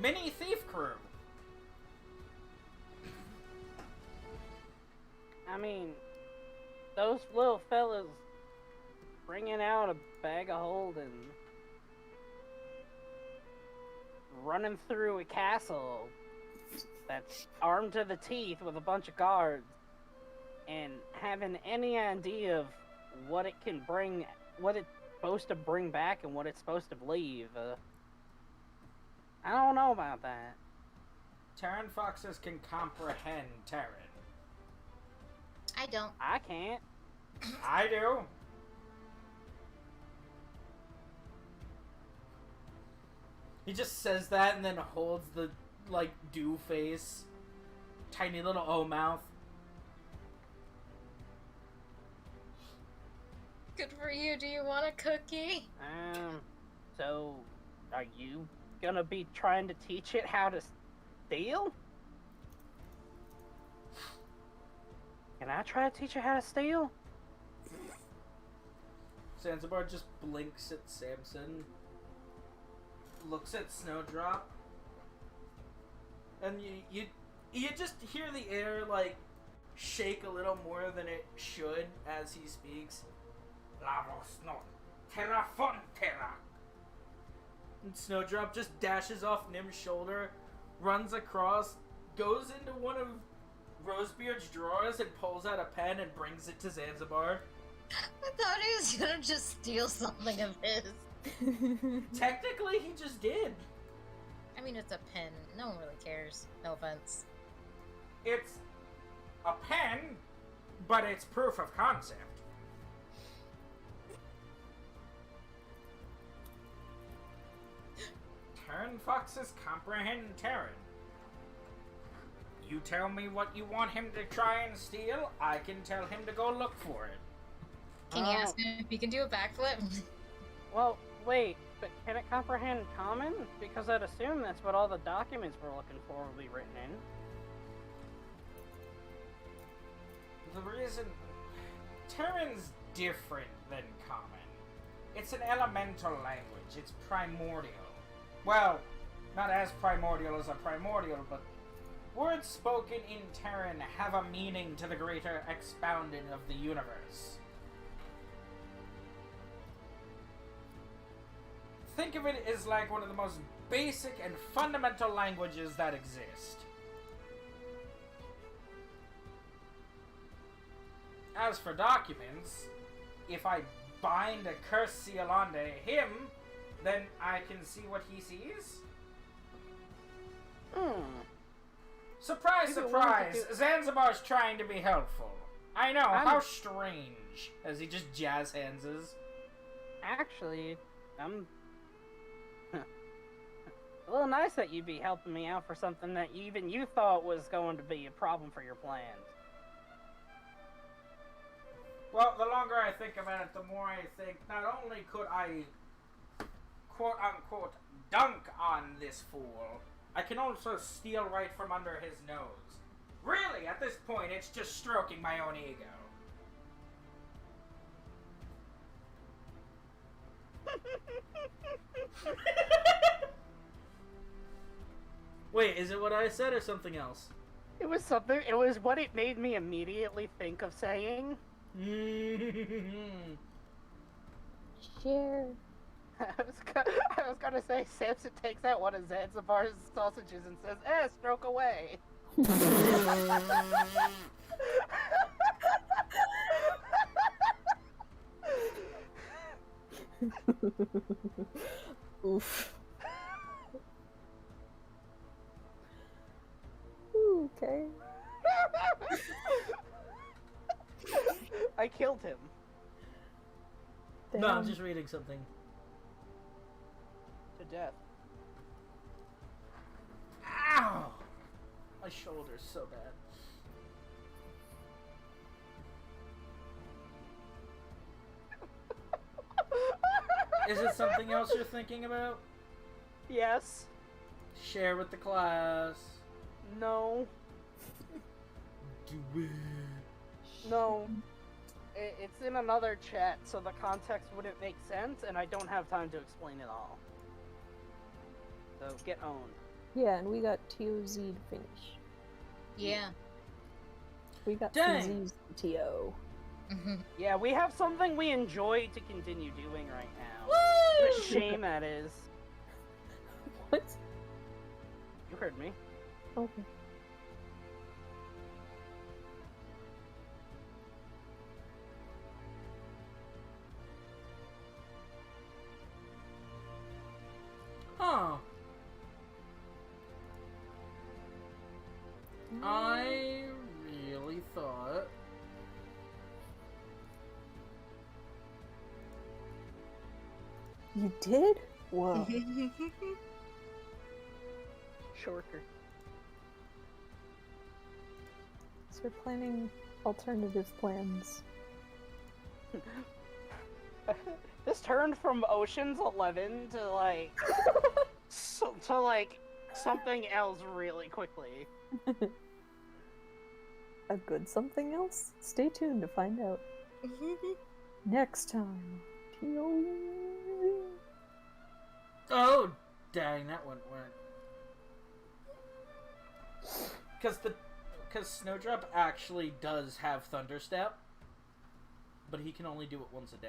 Mini Thief Crew. I mean, those little fellas bringing out a bag of holding, running through a castle that's armed to the teeth with a bunch of guards, and having any idea of what it can bring, what it's supposed to bring back and what it's supposed to leave. I don't know about that. Terran foxes can comprehend Terran. I don't. I can't. I do. He just says that and then holds the, like, dew face. Tiny little O mouth. Good for you. Do you want a cookie? So, are you gonna be trying to teach it how to steal? Can I try to teach it how to steal? Zanzibar just blinks at Samson, looks at Snowdrop, and you just hear the air like shake a little more than it should as he speaks. Lavos non terra fontera. And Snowdrop just dashes off Nim's shoulder, runs across, goes into one of Rosebeard's drawers and pulls out a pen and brings it to Zanzibar. I thought he was gonna just steal something of his. Technically, he just did. I mean, it's a pen. No one really cares. No offense. It's a pen, but it's proof of concept. Terran foxes comprehend Terran. You tell me what you want him to try and steal, I can tell him to go look for it. Can you ask him if he can do a backflip? Well, wait, but can it comprehend common? Because I'd assume that's what all the documents we're looking for will be written in. The reason... Terran's different than common. It's an elemental language. It's primordial. Well, not as primordial as a primordial, but words spoken in Terran have a meaning to the greater expounding of the universe. Think of it as like one of the most basic and fundamental languages that exist. As for documents, if I bind a curse seal onto him, then I can see what he sees? Surprise, surprise! Zanzibar's trying to be helpful. I know, how strange. As he just jazz handses. Actually, a little nice that you'd be helping me out for something that even you thought was going to be a problem for your plans. Well, the longer I think about it, the more I think not only could I, quote-unquote, dunk on this fool, I can also steal right from under his nose. Really, at this point, it's just stroking my own ego. Wait, is it what I said or something else? It was what it made me immediately think of saying. Share. I was gonna say, Samson takes out one of Zanzibar's sausages and says, stroke away. Oof. Okay. I killed him. Damn. No, I'm just reading something. To death. Ow! My shoulder's so bad. Is it something else you're thinking about? Yes. Share with the class. No. Do it. No. It's in another chat, so the context wouldn't make sense, and I don't have time to explain it all. So, get owned. Yeah, and we got TOZ to finish. Yeah. We got Dang. TZ's TO. Yeah, we have something we enjoy to continue doing right now. Woo! What a shame that is. What? You heard me. Okay. Huh. I really thought... You did? Whoa. Shorter. So we're planning alternative plans. This turned from Ocean's 11 to like something else really quickly. A good something else? Stay tuned to find out. Next time. Oh, dang, that wouldn't work. Because Snowdrop actually does have Thunderstep, but he can only do it once a day.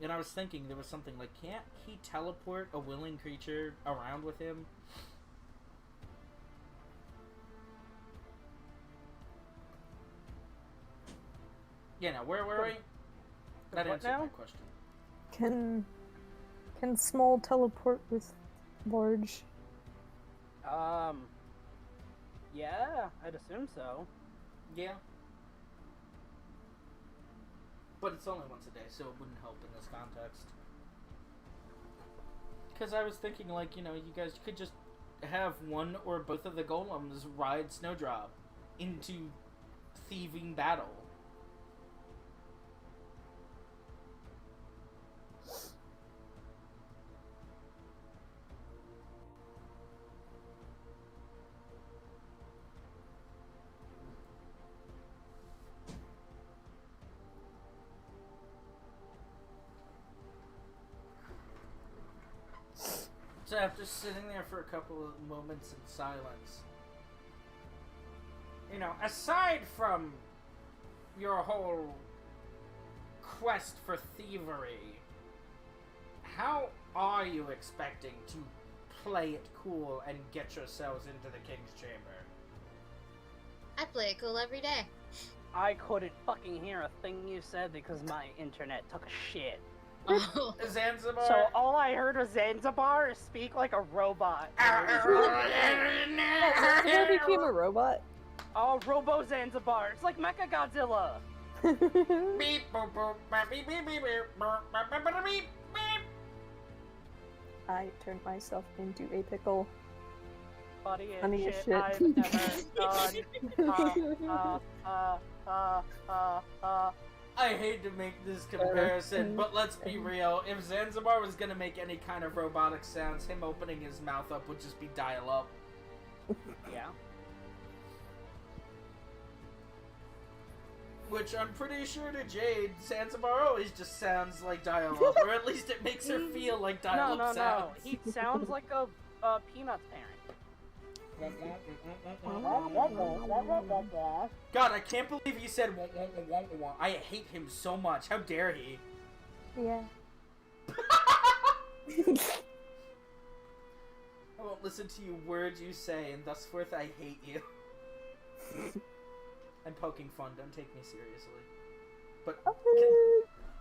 And I was thinking there was something like, can't he teleport a willing creature around with him? Yeah, now, where were we? That What answered now? my question. Can small teleport with large? Yeah, I'd assume so. Yeah. But it's only once a day, so it wouldn't help in this context. Because I was thinking, like, you know, you guys could just have one or both of the golems ride Snowdrop into thieving battle. So after sitting there for a couple of moments in silence, you know, aside from your whole quest for thievery, how are you expecting to play it cool and get yourselves into the King's Chamber? I play it cool every day. I couldn't fucking hear a thing you said because my internet took a shit. Oh. Zanzibar? So all I heard was Zanzibar speak like a robot. Zanzibar became a robot? Oh, Robo Zanzibar. It's like Mecha Godzilla. Beep, boop, boop, beep, beep, beep, beep, beep, beep, beep. I turned myself into a pickle. Funny Funny as as shit shit. I've never done. I hate to make this comparison, but let's be real. If Zanzibar was gonna make any kind of robotic sounds, him opening his mouth up would just be dial-up. Yeah. Which I'm pretty sure to Jade, Zanzibar always just sounds like dial-up, or at least it makes her feel like dial-up No. sounds. He sounds like a Peanuts parent. God, I can't believe he said wah, wah, wah, wah, wah. I hate him so much. How dare he? Yeah. I won't listen to you words you say, and thus forth I hate you. I'm poking fun, don't take me seriously. But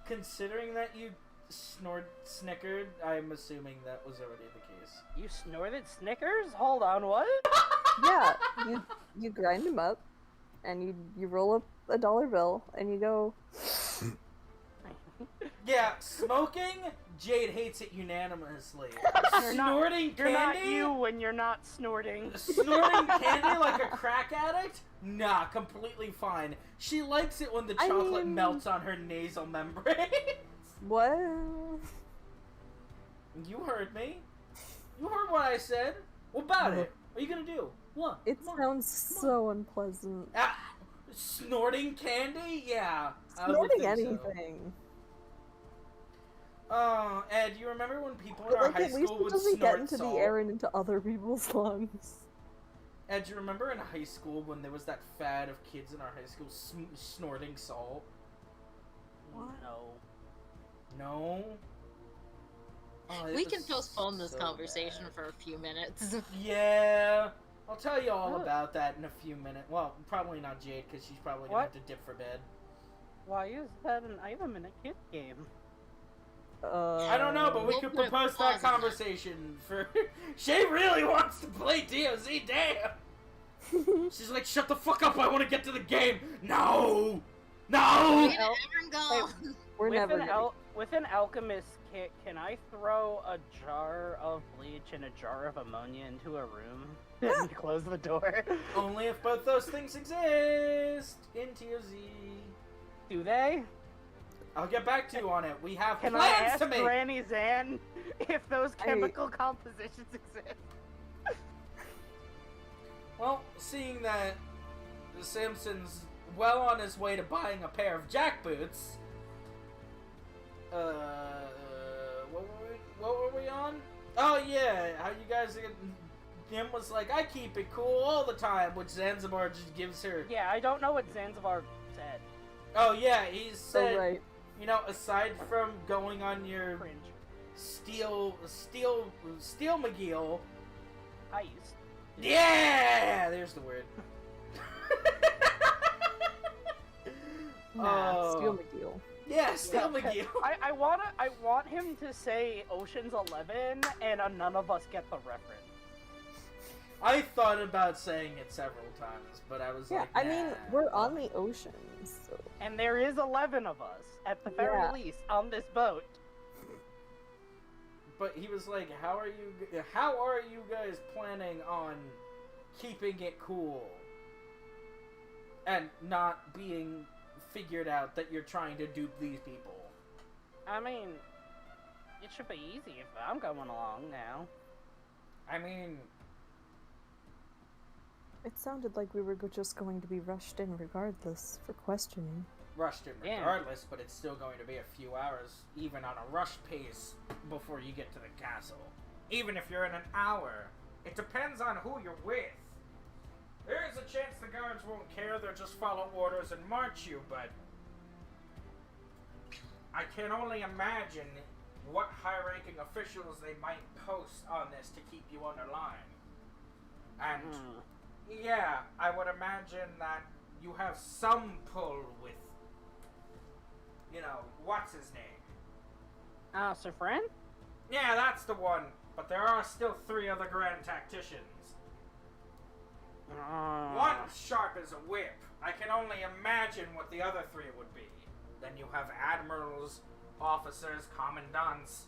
considering that you snickered, I'm assuming that was already the case. You snorted Snickers? Hold on, what? Yeah, you grind them up, and you roll up a dollar bill, and you go. Yeah, smoking, Jade hates it unanimously. You're Snorting You're not candy? you when you're not snorting. Snorting candy like a crack addict? Nah, completely fine. She likes it when the chocolate melts on her nasal membrane. What? You heard me. You heard what I said. What about it? What are you gonna do? What? It Come on. sounds so unpleasant. Ah, snorting candy? Yeah. I would Snorting think so. anything. Oh, Ed, you remember when people in But our like, high at least school it would doesn't snort get into salt? the air and into other people's lungs. Ed, you remember in high school when there was that fad of kids in our high school snorting salt? No. No? Oh, it We was can postpone this so conversation bad. for a few minutes. Yeah, I'll tell you all What? about that in a few minutes. Well, probably not Jade, because she's probably gonna What? have to dip for bed. Why is that an item in a kid game? I don't know, but we We'll could put a propose pause that on that. conversation for... Shay really wants to play DOZ, damn! She's like, shut the fuck up, I want to get to the game! No! No! Get it, everyone go! We're never gonna. With an alchemist kit, can I throw a jar of bleach and a jar of ammonia into a room and close the door? Only if both those things exist in TOZ. Do they? I'll get back to you on it. We have Can I plans ask to make. Granny Zan if those chemical compositions exist? Well, seeing that Samson's well on his way to buying a pair of jackboots, what were we on? Oh yeah, how you guys? Nim was like, I keep it cool all the time, which Zanzibar just gives her. Yeah, I don't know what Zanzibar said. Oh yeah, he said, right. you know, aside from going on your Cringe. steel McGill. Heist. Yeah, there's the word. Nah, Steel McGill. Yeah, Steel McGill. I want him to say Ocean's 11, and none of us get the reference. I thought about saying it several times, but I was Yeah, like, I mean, nah. we're on the ocean, so... And there is 11 of us, at the very Yeah. least, on this boat. But he was like, how are you guys planning on keeping it cool and not being figured out that you're trying to dupe these people? I mean, it should be easy if I'm going along now. I mean, It sounded like we were just going to be rushed in regardless for questioning. rushed in Yeah. regardless, but it's still going to be a few hours, even on a rush pace, before you get to the castle. Even if you're in an hour. It depends on who you're with. There is a chance the guards won't care, they'll just follow orders and march you, but I can only imagine what high-ranking officials they might post on this to keep you under line. And yeah, I would imagine that you have some pull with, you know, what's his name? Sir Fran? Yeah, that's the one. But there are still 3 other grand tacticians. One sharp as a whip. I can only imagine what the other 3 would be. Then you have admirals, officers, commandants.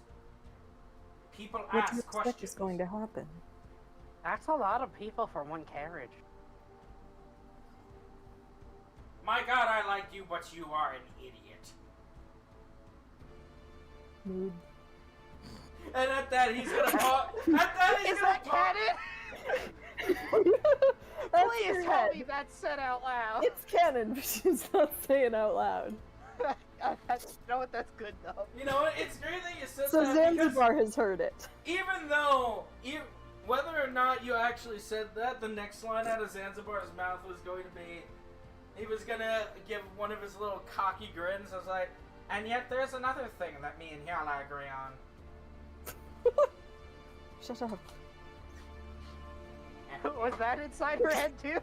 People What do you ask expect questions. is going to happen? That's a lot of people for one carriage. My God, I like you, but you are an idiot. Mood. And at that, he's gonna talk. At that, he's Is gonna that talk. canon? That's Please her tell head. me that's said out loud. It's canon, but she's not saying out loud. You know what? That's good though. You know what? It's great that you said So that because Zanzibar has heard it. even though, whether or not you actually said that, the next line out of Zanzibar's mouth was going to be, he was gonna give one of his little cocky grins. I was like, and yet there's another thing that me and Yala agree on. Shut up. Was that inside her head too?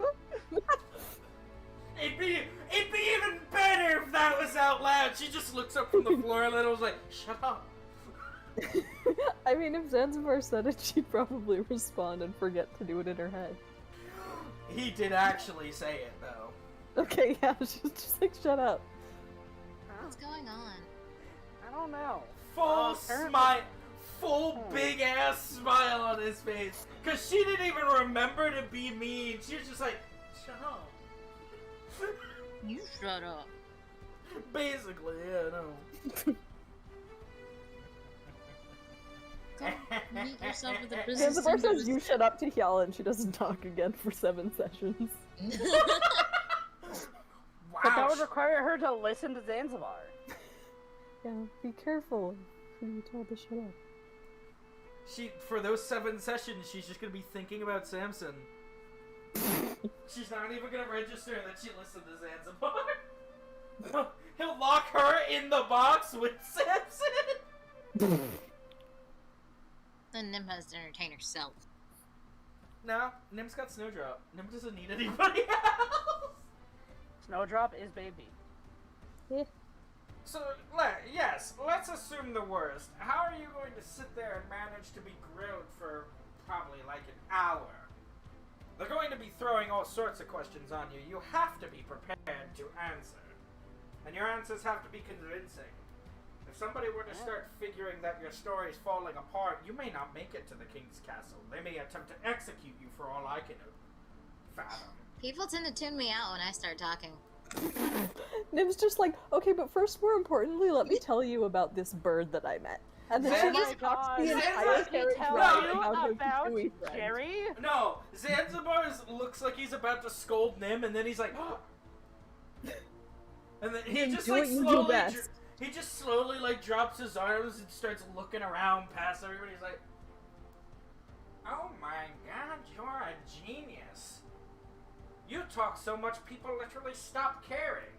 It'd be even better if that was out loud. She just looks up from the floor and then was like, shut up. I mean, if Zanzibar said it, she'd probably respond and forget to do it in her head. He did actually say it though. Okay, yeah, she's just like, shut up. What's going on? I don't know. Full Apparently- smile, full big ass smile on his face. Cause she didn't even remember to be mean. She was just like, shut up. You shut up. Basically, yeah, no. Go meet yourself with the business Zanzibar says centers. you shut up to Hyala and she doesn't talk again for 7 sessions. But that Wow. would require her to listen to Zanzibar. Yeah, be careful who you told to shut up. She, for those 7 sessions, she's just gonna be thinking about Samson. She's not even gonna register that she listened to Zanzibar. He'll lock her in the box with Samson. Then Nim has to entertain herself. No, Nim's got Snowdrop. Nim doesn't need anybody else. Snowdrop is baby. Yeah. So, yes, let's assume the worst. How are you going to sit there and manage to be grilled for probably like an hour? They're going to be throwing all sorts of questions on you. You have to be prepared to answer. And your answers have to be convincing. If somebody were to start figuring that your story's falling apart, you may not make it to the king's castle. They may attempt to execute you for all I can fathom. People tend to tune me out when I start talking. Nim's just like, okay, but first, more importantly, let me tell you about this bird that I met. And then Oh she my just talks God. the Zanzibar, entire Let me carriage tell ride you about her about Kitsui friend. Jerry. No, Zanzibar looks like he's about to scold Nim, and then he's like, and then he Nim, just do like what you do slowly, best. he just slowly like drops his arms and starts looking around past everybody. He's like, "Oh my God, you're a genius! You talk so much, people literally stop caring.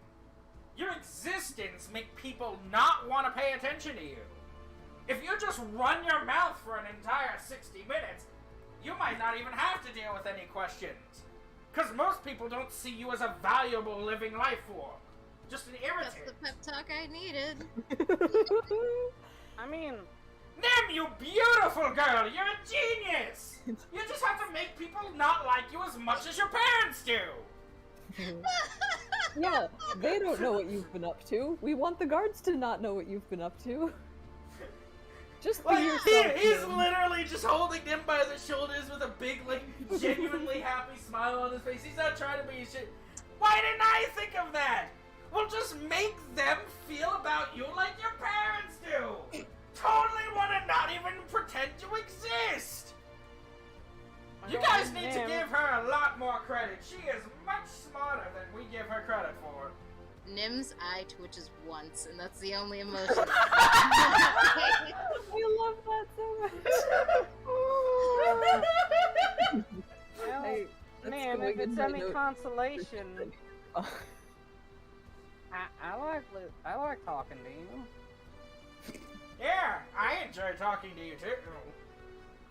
Your existence make people not want to pay attention to you. If you just run your mouth for an entire 60 minutes, you might not even have to deal with any questions. Because most people don't see you as a valuable living life form. Just an That's irritant. the pep talk I needed. I mean, Nim, you beautiful girl! You're a genius! You just have to make people not like you as much as your parents do! Yeah, they don't know what you've been up to. We want the guards to not know what you've been up to. Just be Like, yourself. he's Nim. literally just holding them by the shoulders with a big, like, genuinely happy smile on his face. He's not trying to be shit. Why didn't I think of that? We'll just make them feel about you like your parents do! Totally wanna not even pretend you exist! You guys need to give her a lot more credit. She is much smarter than we give her credit for. Nim's eye twitches once, and that's the only emotion. I love that so much. well, Hey, that's man, going if it's in my any notes. consolation, I like talking to you. Yeah, I enjoy talking to you too.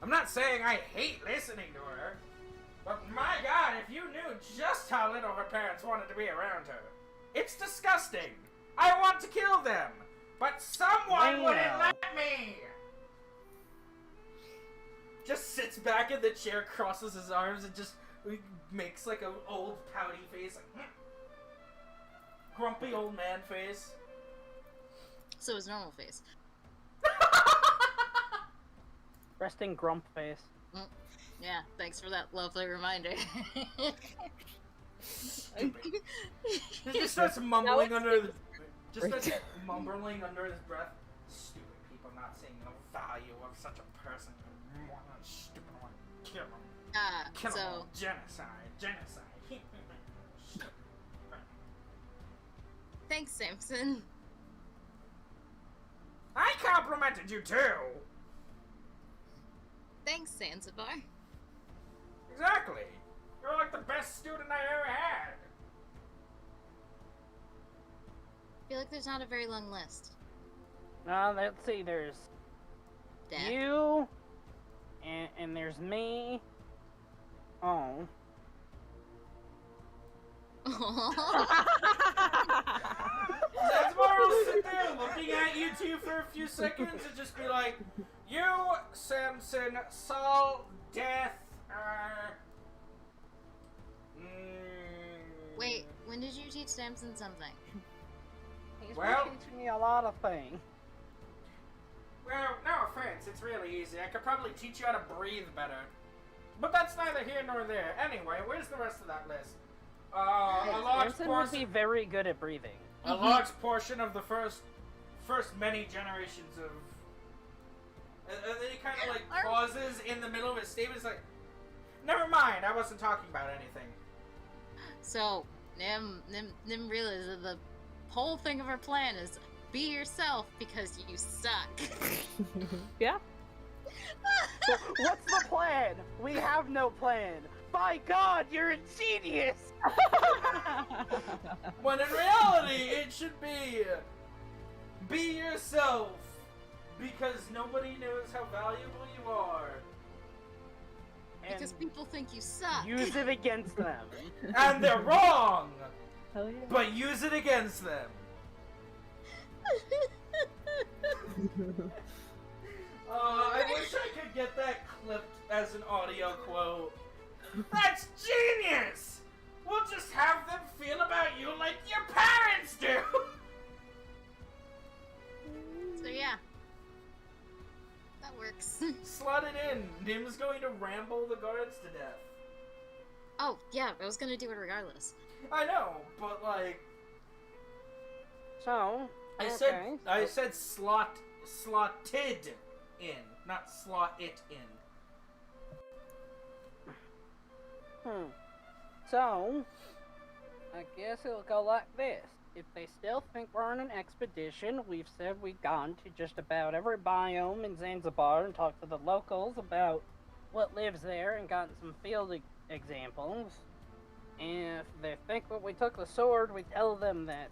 I'm not saying I hate listening to her, but my God, if you knew just how little her parents wanted to be around her. It's disgusting. I want to kill them, but someone wouldn't Wow. let me. Just sits back in the chair, crosses his arms, and just makes like an old pouty face, like grumpy old man face. So his normal face. Resting grump face. Yeah, thanks for that lovely reminder. He just starts mumbling under the. Just starts mumbling under his breath. Stupid people not seeing the value of such a person. Stupid one. Kill him. Kill him. So Genocide. Genocide. thanks, Samson. I complimented you too. Thanks, Zanzibar. Exactly. You're like the best student I ever had. I feel like there's not a very long list. Let's see, there's Dad. you, and there's me. Oh. Zanzibar will sit there looking at you two for a few seconds and just be like, you, Samson, Saul, Death, Wait, when did you teach Samson something? He's Well- been teaching me a lot of things. Well, no offense, it's really easy. I could probably teach you how to breathe better. But that's neither here nor there. Anyway, where's the rest of that list? A large Samson would be portion, very good at breathing. a large portion of the first many generations of. And then he kind of like pauses in the middle of his statement. It's like, never mind, I wasn't talking about anything. So, Nim realizes that the whole thing of our plan is be yourself because you suck. Yeah. So, what's the plan? We have no plan. By God, you're a genius! When in reality, it should be yourself, because nobody knows how valuable you are. Because people think you suck. Use it against them. And they're wrong! Hell yeah. But use it against them. I wish I could get that clipped as an audio quote. That's genius! We'll just have them feel about you like your parents do! So yeah. That works. Slot it in. Nim's going to ramble the guards to death. Oh, yeah, I was gonna do it regardless. I know, but like, So, I okay, said slotted in, not slot it in. So, I guess it'll go like this. If they still think we're on an expedition, we've said we've gone to just about every biome in Zanzibar and talked to the locals about what lives there and gotten some field examples. And if they think that we took the sword, we tell them that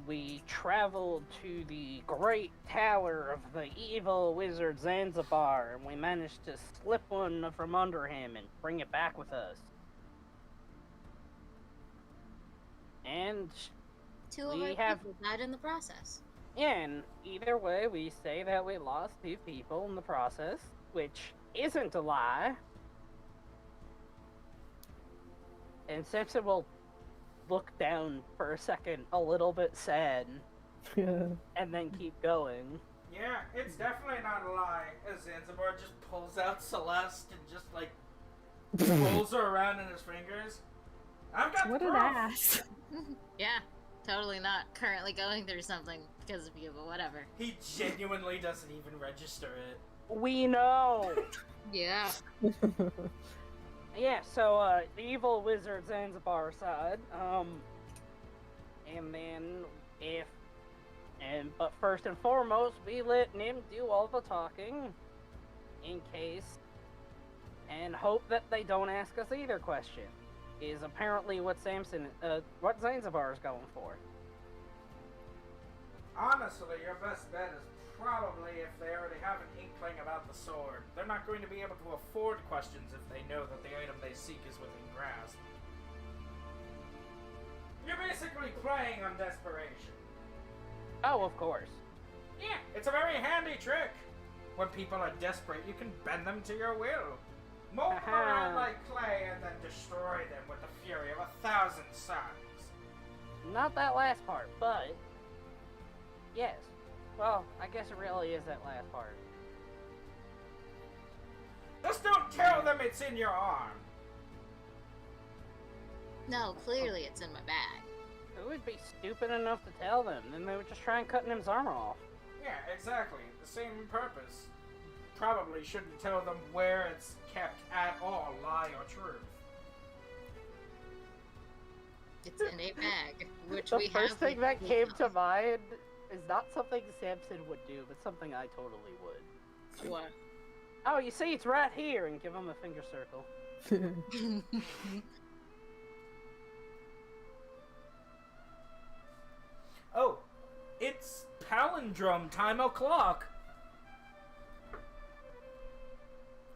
we traveled to the great tower of the evil wizard Zanzibar, and we managed to slip one from under him and bring it back with us. And 2 of we our have- people died in the process. yeah, and either way, we say that we lost 2 people in the process, which isn't a lie. And Simpson will look down for a second, a little bit sad, and then keep going. Yeah, it's definitely not a lie. As Zanzibar just pulls out Celeste and just like rolls her around in his fingers. I've got What the an proof. ass. Yeah, totally not currently going through something because of you, but whatever. He genuinely doesn't even register it. We know! Yeah. Yeah, so, the evil wizard Zanzibar side, and then but first and foremost, we let Nim do all the talking, in case, and hope that they don't ask us either question, is apparently what what Zanzibar is going for. Honestly, your best bet is probably if they already have an inkling about the sword. They're not going to be able to afford questions if they know that the item they seek is within grasp. You're basically playing on desperation. Oh, of course. Yeah, it's a very handy trick. When people are desperate, you can bend them to your will. Mold them around like clay and then destroy them with the fury of 1,000 suns. Not that last part, but yes. Well, I guess it really is that last part. Just don't tell them it's in your arm. No, clearly it's in my bag. Who would be stupid enough to tell them? Then they would just try and cut him's armor off. Yeah, exactly. The same purpose. Probably shouldn't tell them where it's kept at all, lie or truth. It's in a bag, which The we have. first thing that with came us. to mind is not something Samson would do, but something I totally would. What? Oh, you see, it's right here, and give him a finger circle. Oh, it's palindrome time o'clock.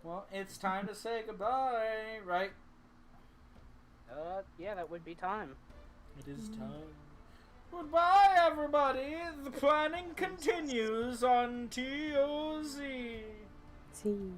Well, it's time to say goodbye, right? Yeah, that would be time. It is time. Goodbye, everybody. The planning continues on TOZ. See.